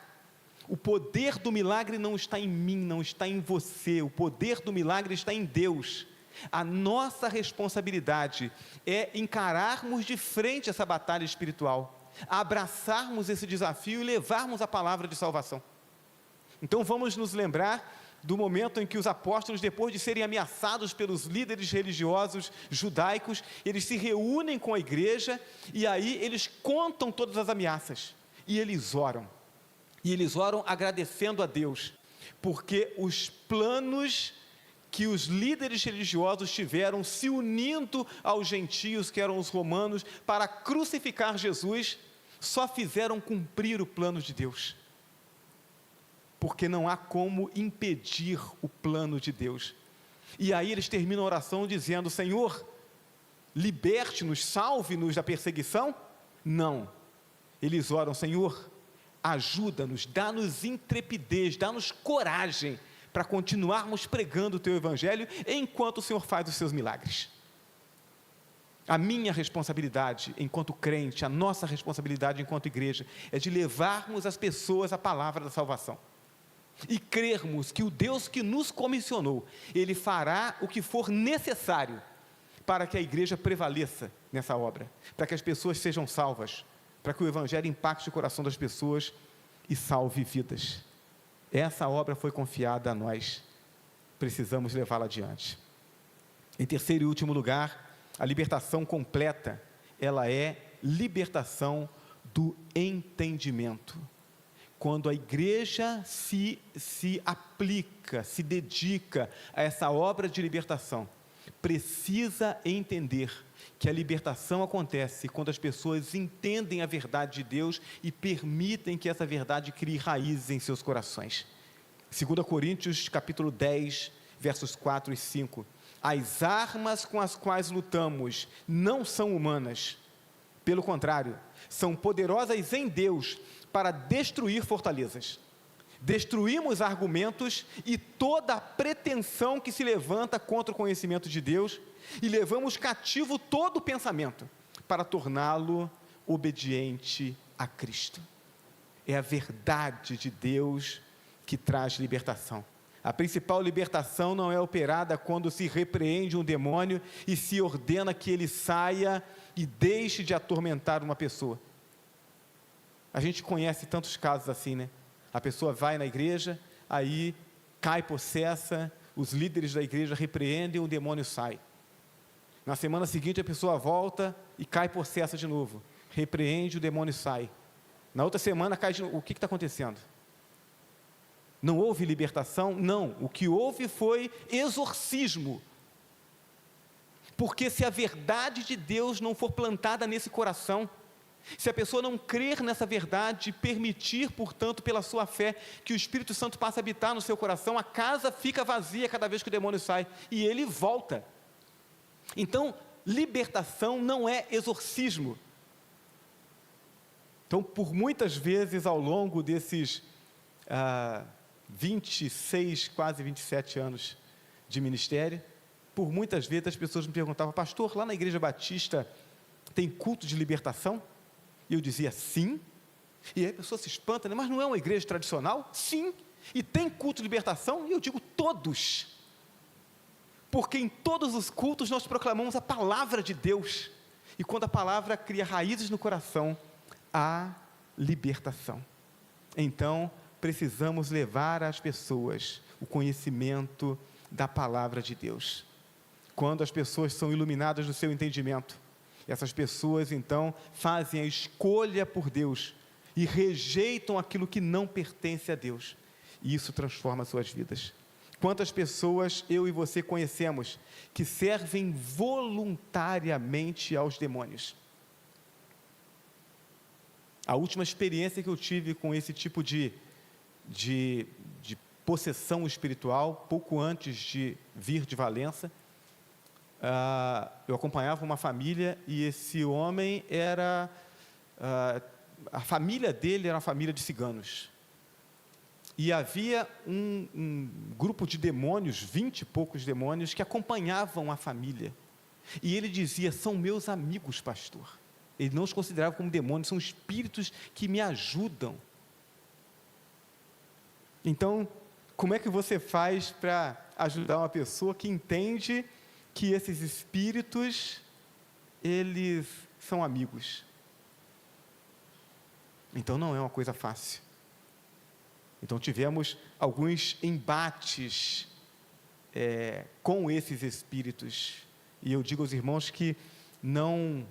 O poder do milagre não está em mim, não está em você. O poder do milagre está em Deus. A nossa responsabilidade é encararmos de frente essa batalha espiritual, abraçarmos esse desafio e levarmos a palavra de salvação. Então vamos nos lembrar do momento em que os apóstolos, depois de serem ameaçados pelos líderes religiosos judaicos, eles se reúnem com a igreja e aí eles contam todas as ameaças e eles oram. E eles oram agradecendo a Deus, porque os planos que os líderes religiosos tiveram se unindo aos gentios, que eram os romanos, para crucificar Jesus, só fizeram cumprir o plano de Deus. Porque não há como impedir o plano de Deus. E aí eles terminam a oração dizendo: Senhor, liberte-nos, salve-nos da perseguição? Não. Eles oram: Senhor, ajuda-nos, dá-nos intrepidez, dá-nos coragem para continuarmos pregando o Teu Evangelho enquanto o Senhor faz os Seus milagres. A minha responsabilidade enquanto crente, a nossa responsabilidade enquanto igreja, é de levarmos as pessoas a palavra da salvação. E crermos que o Deus que nos comissionou, Ele fará o que for necessário para que a igreja prevaleça nessa obra, para que as pessoas sejam salvas, para que o Evangelho impacte o coração das pessoas e salve vidas. Essa obra foi confiada a nós, precisamos levá-la adiante. Em terceiro e último lugar, a libertação completa, ela é libertação do entendimento. Quando a igreja se aplica, se dedica a essa obra de libertação, precisa entender que a libertação acontece quando as pessoas entendem a verdade de Deus e permitem que essa verdade crie raízes em seus corações. 2 Coríntios capítulo 10, versos 4 e 5. As armas com as quais lutamos não são humanas, pelo contrário, são poderosas em Deus para destruir fortalezas. Destruímos argumentos e toda pretensão que se levanta contra o conhecimento de Deus e levamos cativo todo pensamento para torná-lo obediente a Cristo. É a verdade de Deus que traz libertação. A principal libertação não é operada quando se repreende um demônio e se ordena que ele saia e deixe de atormentar uma pessoa. A gente conhece tantos casos assim, né? A pessoa vai na igreja, aí cai possessa, os líderes da igreja repreendem, o demônio sai. Na semana seguinte a pessoa volta e cai possessa de novo, repreende, o demônio sai. Na outra semana cai de novo. O que está acontecendo? Não houve libertação? Não, o que houve foi exorcismo. Porque se a verdade de Deus não for plantada nesse coração, se a pessoa não crer nessa verdade e permitir, portanto, pela sua fé, que o Espírito Santo passe a habitar no seu coração, a casa fica vazia cada vez que o demônio sai, e ele volta. Então, libertação não é exorcismo. Então, por muitas vezes ao longo desses 26, quase 27 anos de ministério, por muitas vezes as pessoas me perguntavam: pastor, lá na Igreja Batista tem culto de libertação? E eu dizia: sim. E aí a pessoa se espanta, né? Mas não é uma igreja tradicional? Sim. E tem culto de libertação? E eu digo: todos. Porque em todos os cultos nós proclamamos a palavra de Deus. E quando a palavra cria raízes no coração, há libertação. Então, precisamos levar às pessoas o conhecimento da palavra de Deus. quando as pessoas são iluminadas no seu entendimento. Essas pessoas, então, fazem a escolha por Deus e rejeitam aquilo que não pertence a Deus. E isso transforma suas vidas. Quantas pessoas eu e você conhecemos que servem voluntariamente aos demônios? A última experiência que eu tive com esse tipo de possessão espiritual, pouco antes de vir de Valença, eu acompanhava uma família e esse homem era... a família dele era uma família de ciganos. E havia um grupo de demônios, 20 e poucos demônios, que acompanhavam a família. E ele dizia: são meus amigos, pastor. Ele não os considerava como demônios, são espíritos que me ajudam. Então, como é que você faz para ajudar uma pessoa que entende que esses espíritos, eles são amigos? Então, não é uma coisa fácil. Então, tivemos alguns embates com esses espíritos. E eu digo aos irmãos que não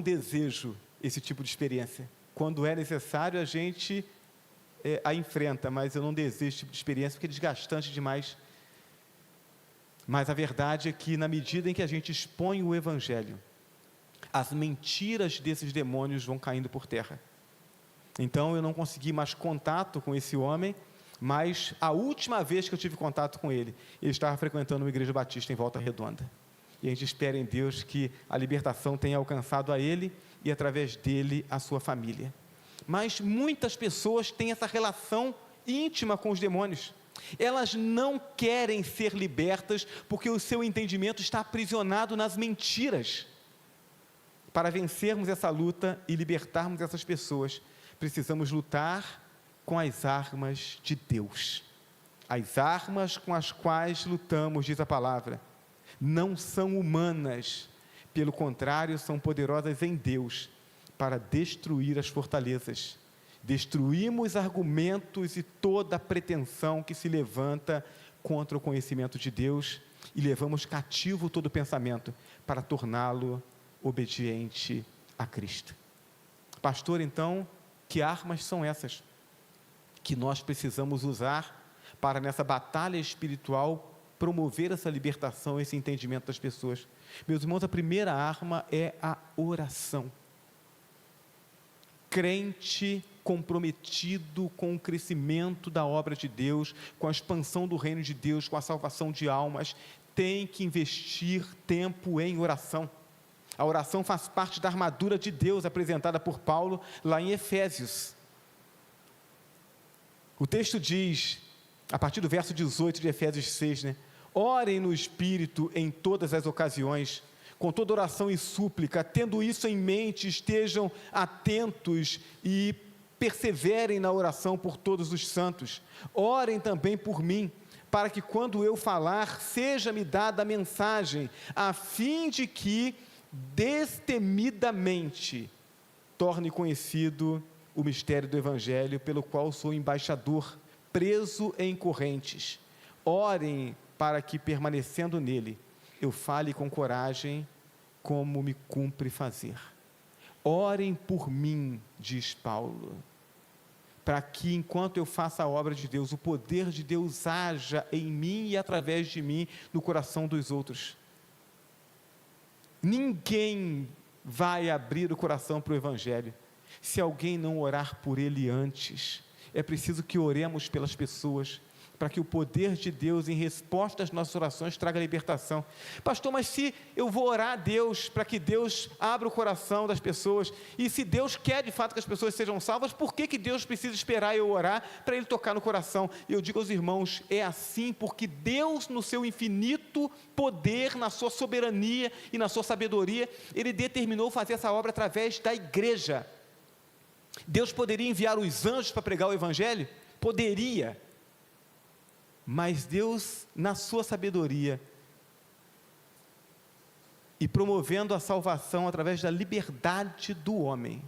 desejo esse tipo de experiência. Quando é necessário, a gente a enfrenta, mas eu não desejo esse tipo de experiência, porque é desgastante demais. Mas a verdade é que, na medida em que a gente expõe o Evangelho, as mentiras desses demônios vão caindo por terra. Então, eu não consegui mais contato com esse homem, mas a última vez que eu tive contato com ele, ele estava frequentando uma igreja batista em Volta Redonda. E a gente espera em Deus que a libertação tenha alcançado a ele e, através dele, a sua família. Mas muitas pessoas têm essa relação íntima com os demônios. Elas não querem ser libertas porque o seu entendimento está aprisionado nas mentiras. Para vencermos essa luta e libertarmos essas pessoas, precisamos lutar com as armas de Deus. As armas com as quais lutamos, diz a palavra, não são humanas, pelo contrário, são poderosas em Deus para destruir as fortalezas. Destruímos argumentos e toda pretensão que se levanta contra o conhecimento de Deus e levamos cativo todo pensamento para torná-lo obediente a Cristo. Pastor, então, que armas são essas que nós precisamos usar para, nessa batalha espiritual, promover essa libertação, esse entendimento das pessoas? Meus irmãos, a primeira arma é a oração. Crente comprometido com o crescimento da obra de Deus, com a expansão do reino de Deus, com a salvação de almas, tem que investir tempo em oração. A oração faz parte da armadura de Deus apresentada por Paulo lá em Efésios. O texto diz, a partir do verso 18 de Efésios 6, orem no Espírito em todas as ocasiões, com toda oração e súplica, tendo isso em mente, estejam atentos e perseverem na oração por todos os santos. Orem também por mim, para que quando eu falar, seja-me dada a mensagem, a fim de que, destemidamente, torne conhecido o mistério do Evangelho, pelo qual sou embaixador, preso em correntes. Orem para que, permanecendo nele, eu fale com coragem, como me cumpre fazer. Orem por mim, diz Paulo, para que, enquanto eu faça a obra de Deus, o poder de Deus haja em mim e através de mim no coração dos outros. Ninguém vai abrir o coração para o Evangelho se alguém não orar por ele antes. É preciso que oremos pelas pessoas, para que o poder de Deus, em resposta às nossas orações, traga libertação. Pastor, mas se eu vou orar a Deus, para que Deus abra o coração das pessoas, e se Deus quer de fato que as pessoas sejam salvas, por que Deus precisa esperar eu orar, para Ele tocar no coração? E eu digo aos irmãos, é assim porque Deus, no seu infinito poder, na sua soberania e na sua sabedoria, Ele determinou fazer essa obra através da igreja. Deus poderia enviar os anjos para pregar o Evangelho? Poderia. Mas Deus, na sua sabedoria, e promovendo a salvação através da liberdade do homem,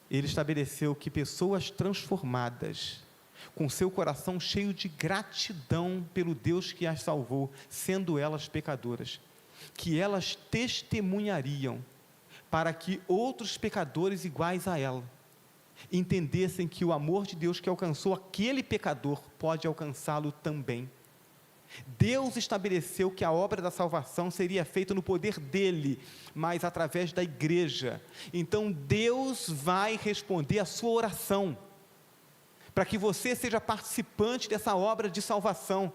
Ele estabeleceu que pessoas transformadas com seu coração cheio de gratidão pelo Deus que as salvou, sendo elas pecadoras, que elas testemunhariam para que outros pecadores iguais a ela entendessem que o amor de Deus que alcançou aquele pecador pode alcançá-lo também. Deus estabeleceu que a obra da salvação seria feita no poder dele, mas através da igreja. Então Deus vai responder a sua oração, para que você seja participante dessa obra de salvação,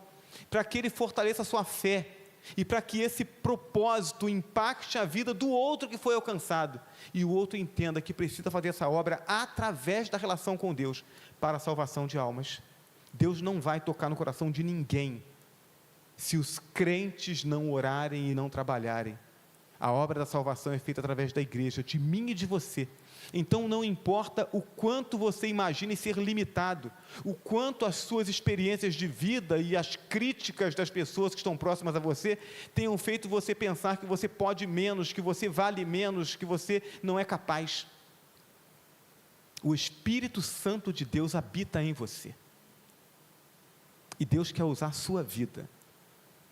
para que ele fortaleça a sua fé, e para que esse propósito impacte a vida do outro que foi alcançado, e o outro entenda que precisa fazer essa obra através da relação com Deus, para a salvação de almas. Deus não vai tocar no coração de ninguém, se os crentes não orarem e não trabalharem. A obra da salvação é feita através da igreja, de mim e de você. Então não importa o quanto você imagine ser limitado, o quanto as suas experiências de vida e as críticas das pessoas que estão próximas a você tenham feito você pensar que você pode menos, que você vale menos, que você não é capaz. O Espírito Santo de Deus habita em você, e Deus quer usar a sua vida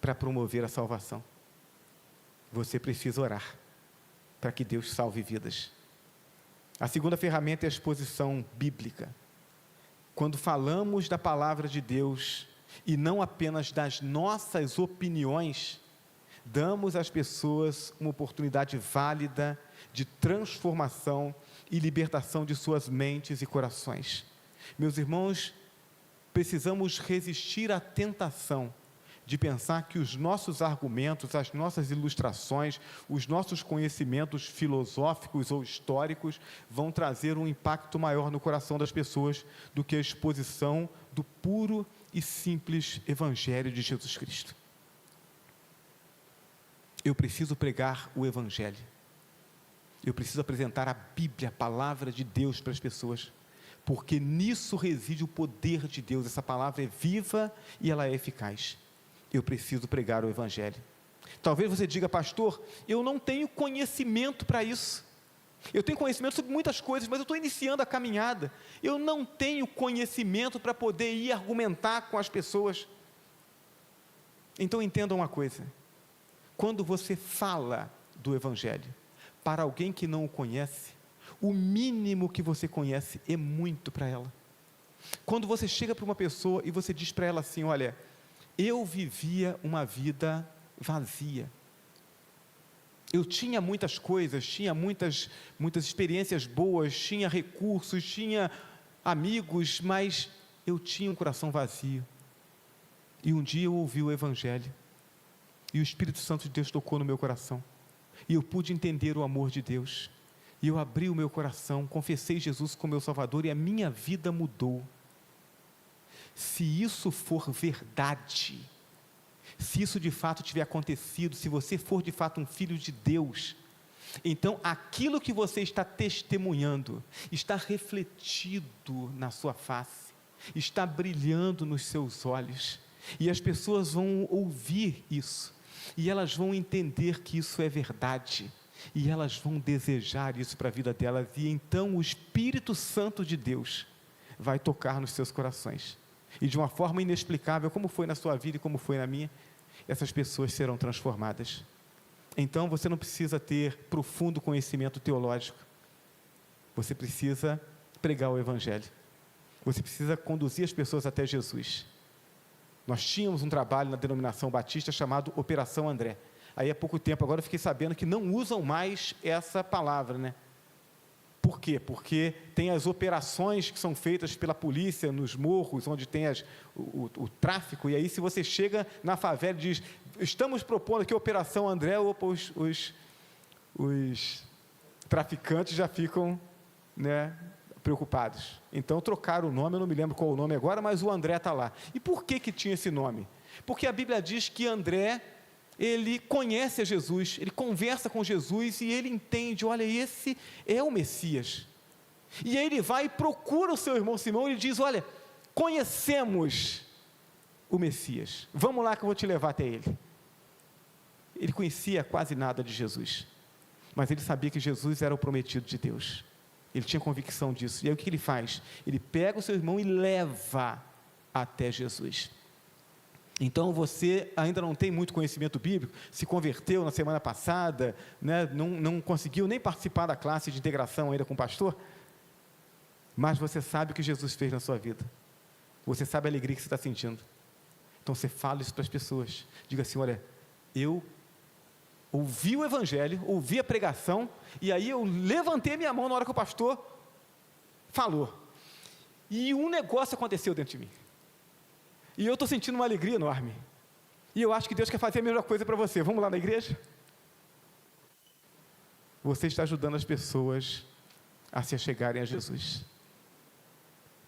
para promover a salvação. Você precisa orar para que Deus salve vidas. A segunda ferramenta é a exposição bíblica. Quando falamos da palavra de Deus, e não apenas das nossas opiniões, damos às pessoas uma oportunidade válida de transformação e libertação de suas mentes e corações. Meus irmãos, precisamos resistir à tentação de pensar que os nossos argumentos, as nossas ilustrações, os nossos conhecimentos filosóficos ou históricos vão trazer um impacto maior no coração das pessoas do que a exposição do puro e simples Evangelho de Jesus Cristo. Eu preciso pregar o Evangelho. Eu preciso apresentar a Bíblia, a palavra de Deus para as pessoas, porque nisso reside o poder de Deus. Essa palavra é viva e ela é eficaz. Eu preciso pregar o Evangelho. Talvez você diga: pastor, eu não tenho conhecimento para isso. Eu tenho conhecimento sobre muitas coisas, mas eu estou iniciando a caminhada. Eu não tenho conhecimento para poder ir argumentar com as pessoas. Então entenda uma coisa: quando você fala do Evangelho para alguém que não o conhece, o mínimo que você conhece é muito para ela. Quando você chega para uma pessoa e você diz para ela assim: olha, eu vivia uma vida vazia, eu tinha muitas coisas, tinha muitas experiências boas, tinha recursos, tinha amigos, mas eu tinha um coração vazio, e um dia eu ouvi o Evangelho, e o Espírito Santo de Deus tocou no meu coração, e eu pude entender o amor de Deus, e eu abri o meu coração, confessei Jesus como meu Salvador, e a minha vida mudou. Se isso for verdade, se isso de fato tiver acontecido, se você for de fato um filho de Deus, então aquilo que você está testemunhando está refletido na sua face, está brilhando nos seus olhos, e as pessoas vão ouvir isso, e elas vão entender que isso é verdade, e elas vão desejar isso para a vida delas, e então o Espírito Santo de Deus vai tocar nos seus corações, e de uma forma inexplicável, como foi na sua vida e como foi na minha, essas pessoas serão transformadas. Então você não precisa ter profundo conhecimento teológico, você precisa pregar o Evangelho, você precisa conduzir as pessoas até Jesus. Nós tínhamos um trabalho na denominação batista chamado Operação André, aí há pouco tempo, agora eu fiquei sabendo que não usam mais essa palavra, né? Por quê? Porque tem as operações que são feitas pela polícia nos morros, onde tem o tráfico, e aí se você chega na favela e diz: estamos propondo aqui a Operação André, opa, os traficantes já ficam, né, preocupados. Então trocaram o nome, eu não me lembro qual o nome agora, mas o André está lá. E por que tinha esse nome? Porque a Bíblia diz que André, ele conhece a Jesus, ele conversa com Jesus e ele entende: olha, esse é o Messias. E aí ele vai e procura o seu irmão Simão e diz: olha, conhecemos o Messias, vamos lá que eu vou te levar até ele. Ele conhecia quase nada de Jesus, mas ele sabia que Jesus era o prometido de Deus. Ele tinha convicção disso. E aí o que ele faz? Ele pega o seu irmão e leva até Jesus. Então você ainda não tem muito conhecimento bíblico, se converteu na semana passada, né, não conseguiu nem participar da classe de integração ainda com o pastor, mas você sabe o que Jesus fez na sua vida, você sabe a alegria que você está sentindo, então você fala isso para as pessoas, diga assim: olha, eu ouvi o evangelho, ouvi a pregação, e aí eu levantei a minha mão na hora que o pastor falou, e um negócio aconteceu dentro de mim, e eu estou sentindo uma alegria enorme, e eu acho que Deus quer fazer a mesma coisa para você. Vamos lá na igreja? Você está ajudando as pessoas a se achegarem a Jesus.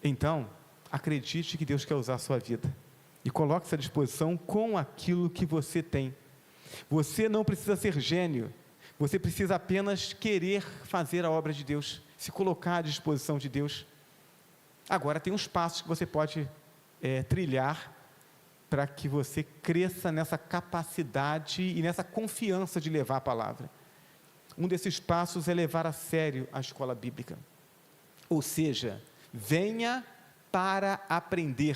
Então, acredite que Deus quer usar a sua vida, e coloque-se à disposição com aquilo que você tem. Você não precisa ser gênio, você precisa apenas querer fazer a obra de Deus, se colocar à disposição de Deus. Agora tem uns passos que você pode trilhar, para que você cresça nessa capacidade e nessa confiança de levar a palavra. Um desses passos é levar a sério a escola bíblica, ou seja, venha para aprender,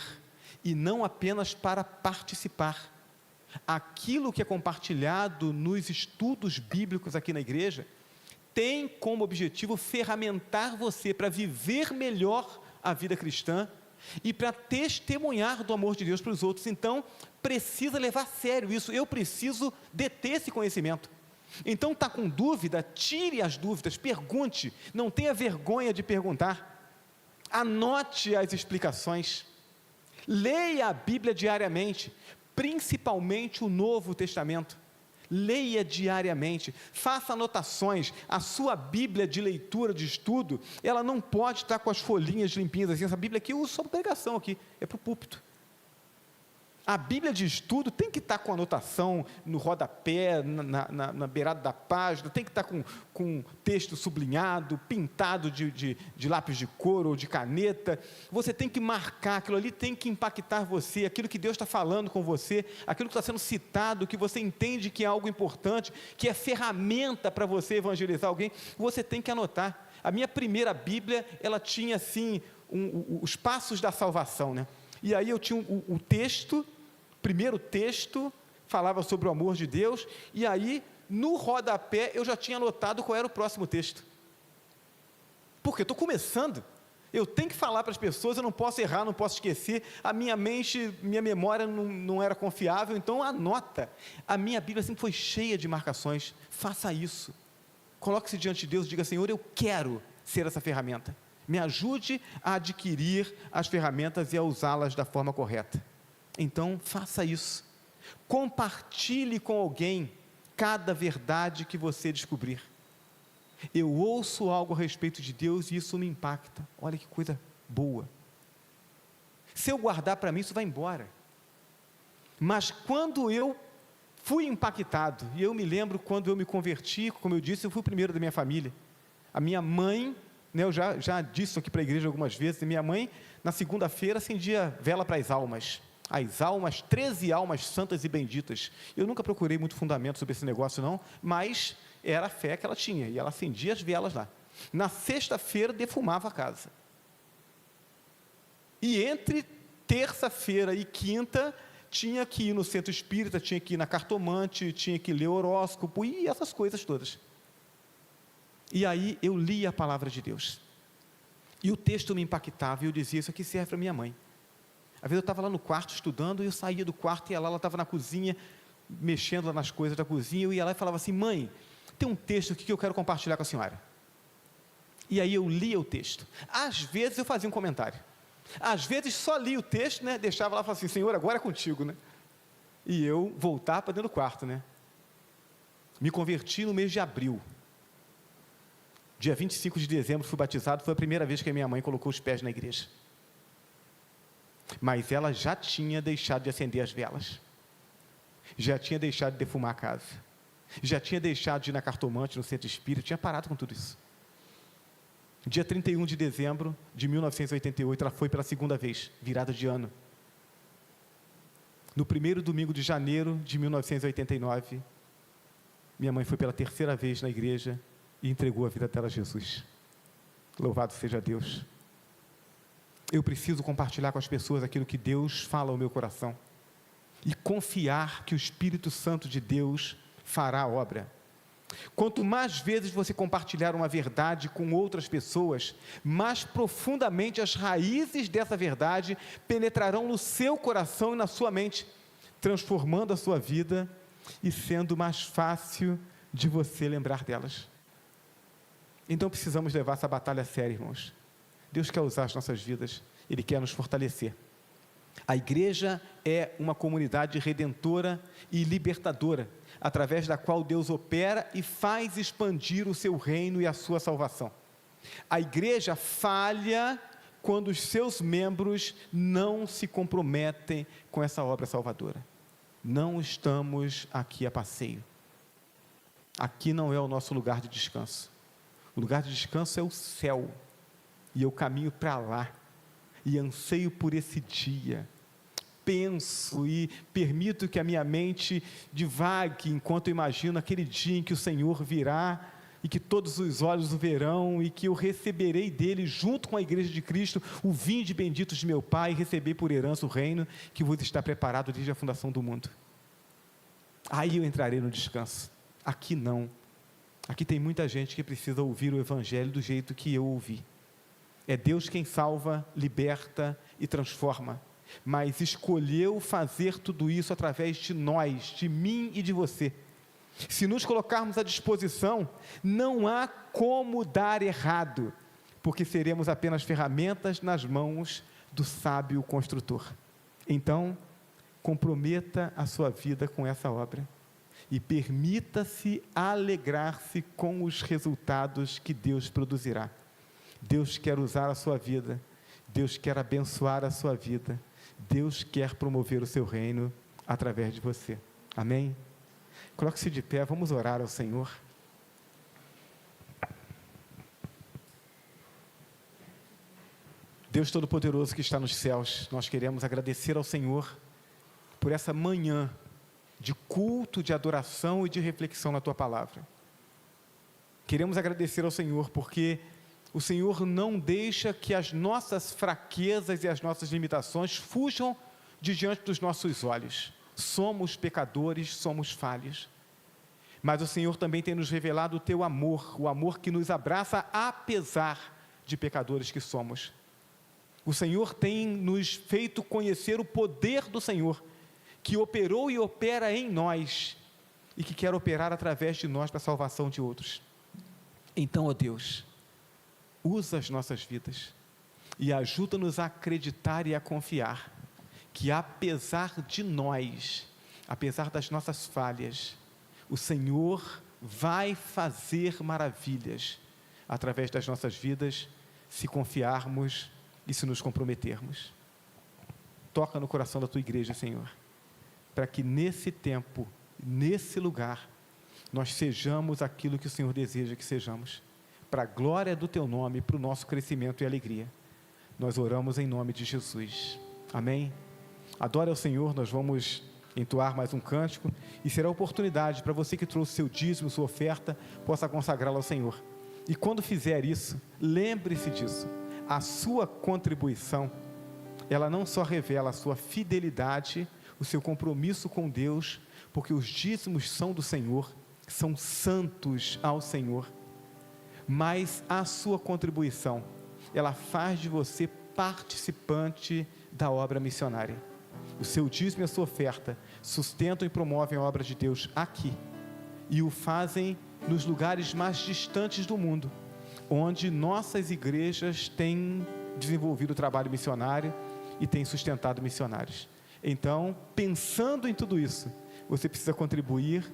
e não apenas para participar. Aquilo que é compartilhado nos estudos bíblicos aqui na igreja, tem como objetivo ferramentar você para viver melhor a vida cristã, e para testemunhar do amor de Deus para os outros. Então, precisa levar a sério isso, eu preciso deter esse conhecimento. Então, está com dúvida? Tire as dúvidas, pergunte, não tenha vergonha de perguntar, anote as explicações, leia a Bíblia diariamente, principalmente o Novo Testamento, leia diariamente, faça anotações. A sua Bíblia de leitura, de estudo, ela não pode estar com as folhinhas limpinhas assim. Essa Bíblia aqui eu uso só para pregação aqui, é para o púlpito. A Bíblia de estudo tem que estar com anotação no rodapé, na beirada da página, tem que estar com texto sublinhado, pintado de lápis de cor ou de caneta. Você tem que marcar, aquilo ali tem que impactar você, aquilo que Deus está falando com você, aquilo que está sendo citado, que você entende que é algo importante, que é ferramenta para você evangelizar alguém, você tem que anotar. A minha primeira Bíblia, ela tinha assim, os passos da salvação, né? E aí eu tinha o texto, primeiro texto, falava sobre o amor de Deus, e aí, no rodapé, eu já tinha anotado qual era o próximo texto, porque eu estou começando, eu tenho que falar para as pessoas, eu não posso errar, não posso esquecer, a minha mente, minha memória não era confiável, então anota. A minha Bíblia sempre foi cheia de marcações. Faça isso, coloque-se diante de Deus e diga: Senhor, eu quero ser essa ferramenta, me ajude a adquirir as ferramentas e a usá-las da forma correta. Então, faça isso, compartilhe com alguém cada verdade que você descobrir. Eu ouço algo a respeito de Deus e isso me impacta, olha que coisa boa. Se eu guardar para mim, isso vai embora. Mas quando eu fui impactado, e eu me lembro quando eu me converti, como eu disse, eu fui o primeiro da minha família. A minha mãe, né, eu já disse isso aqui para a igreja algumas vezes, minha mãe, na segunda-feira, acendia vela para as almas, 13 almas santas e benditas. Eu nunca procurei muito fundamento sobre esse negócio não, mas era a fé que ela tinha, e ela acendia as velas lá. Na sexta-feira defumava a casa, e entre terça-feira e quinta, tinha que ir no centro espírita, tinha que ir na cartomante, tinha que ler horóscopo, e essas coisas todas. E aí eu lia a palavra de Deus, e o texto me impactava, e eu dizia: isso aqui serve para minha mãe. Às vezes eu estava lá no quarto estudando, e eu saía do quarto, e ela estava na cozinha, mexendo lá nas coisas da cozinha, eu ia lá e falava assim: mãe, tem um texto aqui que eu quero compartilhar com a senhora. E aí eu lia o texto. Às vezes eu fazia um comentário, às vezes só lia o texto, né, deixava lá e falava assim: Senhor, agora é contigo, né? E eu voltava para dentro do quarto, né? Me converti no mês de abril, dia 25 de dezembro fui batizado, foi a primeira vez que a minha mãe colocou os pés na igreja. Mas ela já tinha deixado de acender as velas, já tinha deixado de defumar a casa, já tinha deixado de ir na cartomante, no centro espírita, tinha parado com tudo isso. Dia 31 de dezembro de 1988, ela foi pela segunda vez, virada de ano. No primeiro domingo de janeiro de 1989, minha mãe foi pela terceira vez na igreja e entregou a vida dela a Jesus. Louvado seja Deus. Eu preciso compartilhar com as pessoas aquilo que Deus fala ao meu coração e confiar que o Espírito Santo de Deus fará a obra. Quanto mais vezes você compartilhar uma verdade com outras pessoas, mais profundamente as raízes dessa verdade penetrarão no seu coração e na sua mente, transformando a sua vida e sendo mais fácil de você lembrar delas. Então precisamos levar essa batalha a sério, irmãos. Deus quer usar as nossas vidas, Ele quer nos fortalecer. A igreja é uma comunidade redentora e libertadora, através da qual Deus opera e faz expandir o seu reino e a sua salvação. A igreja falha quando os seus membros não se comprometem com essa obra salvadora. Não estamos aqui a passeio. Aqui não é o nosso lugar de descanso. O lugar de descanso é o céu, e eu caminho para lá, e anseio por esse dia. Penso e permito que a minha mente divague enquanto eu imagino aquele dia em que o Senhor virá e que todos os olhos o verão e que eu receberei dele, junto com a igreja de Cristo, o vinde benditos de meu Pai, e receber por herança o reino que vos está preparado desde a fundação do mundo. Aí eu entrarei no descanso. Aqui não. Aqui tem muita gente que precisa ouvir o Evangelho do jeito que eu ouvi. É Deus quem salva, liberta e transforma, mas escolheu fazer tudo isso através de nós, de mim e de você. Se nos colocarmos à disposição, não há como dar errado, porque seremos apenas ferramentas nas mãos do sábio construtor. Então, comprometa a sua vida com essa obra e permita-se alegrar-se com os resultados que Deus produzirá. Deus quer usar a sua vida, Deus quer abençoar a sua vida, Deus quer promover o seu reino através de você. Amém? Coloque-se de pé, vamos orar ao Senhor. Deus Todo-Poderoso que está nos céus, nós queremos agradecer ao Senhor por essa manhã de culto, de adoração e de reflexão na Tua Palavra. Queremos agradecer ao Senhor porque o Senhor não deixa que as nossas fraquezas e as nossas limitações fujam de diante dos nossos olhos. Somos pecadores, somos falhos, mas o Senhor também tem nos revelado o Teu amor, o amor que nos abraça apesar de pecadores que somos. O Senhor tem nos feito conhecer o poder do Senhor, que operou e opera em nós, e que quer operar através de nós para a salvação de outros. Então, ó Deus, usa as nossas vidas, e ajuda-nos a acreditar e a confiar, que apesar de nós, apesar das nossas falhas, o Senhor vai fazer maravilhas, através das nossas vidas, se confiarmos e se nos comprometermos. Toca no coração da Tua igreja, Senhor, para que nesse tempo, nesse lugar, nós sejamos aquilo que o Senhor deseja que sejamos, para a glória do Teu nome, para o nosso crescimento e alegria. Nós oramos em nome de Jesus. Amém? Adore ao Senhor. Nós vamos entoar mais um cântico, e será oportunidade para você que trouxe seu dízimo, sua oferta, possa consagrá-lo ao Senhor. E quando fizer isso, lembre-se disso, a sua contribuição, ela não só revela a sua fidelidade, o seu compromisso com Deus, porque os dízimos são do Senhor, são santos ao Senhor, mas a sua contribuição, ela faz de você participante da obra missionária. O seu dízimo e a sua oferta sustentam e promovem a obra de Deus aqui, e o fazem nos lugares mais distantes do mundo, onde nossas igrejas têm desenvolvido o trabalho missionário e têm sustentado missionários. Então, pensando em tudo isso, você precisa contribuir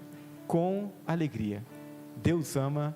com alegria. Deus ama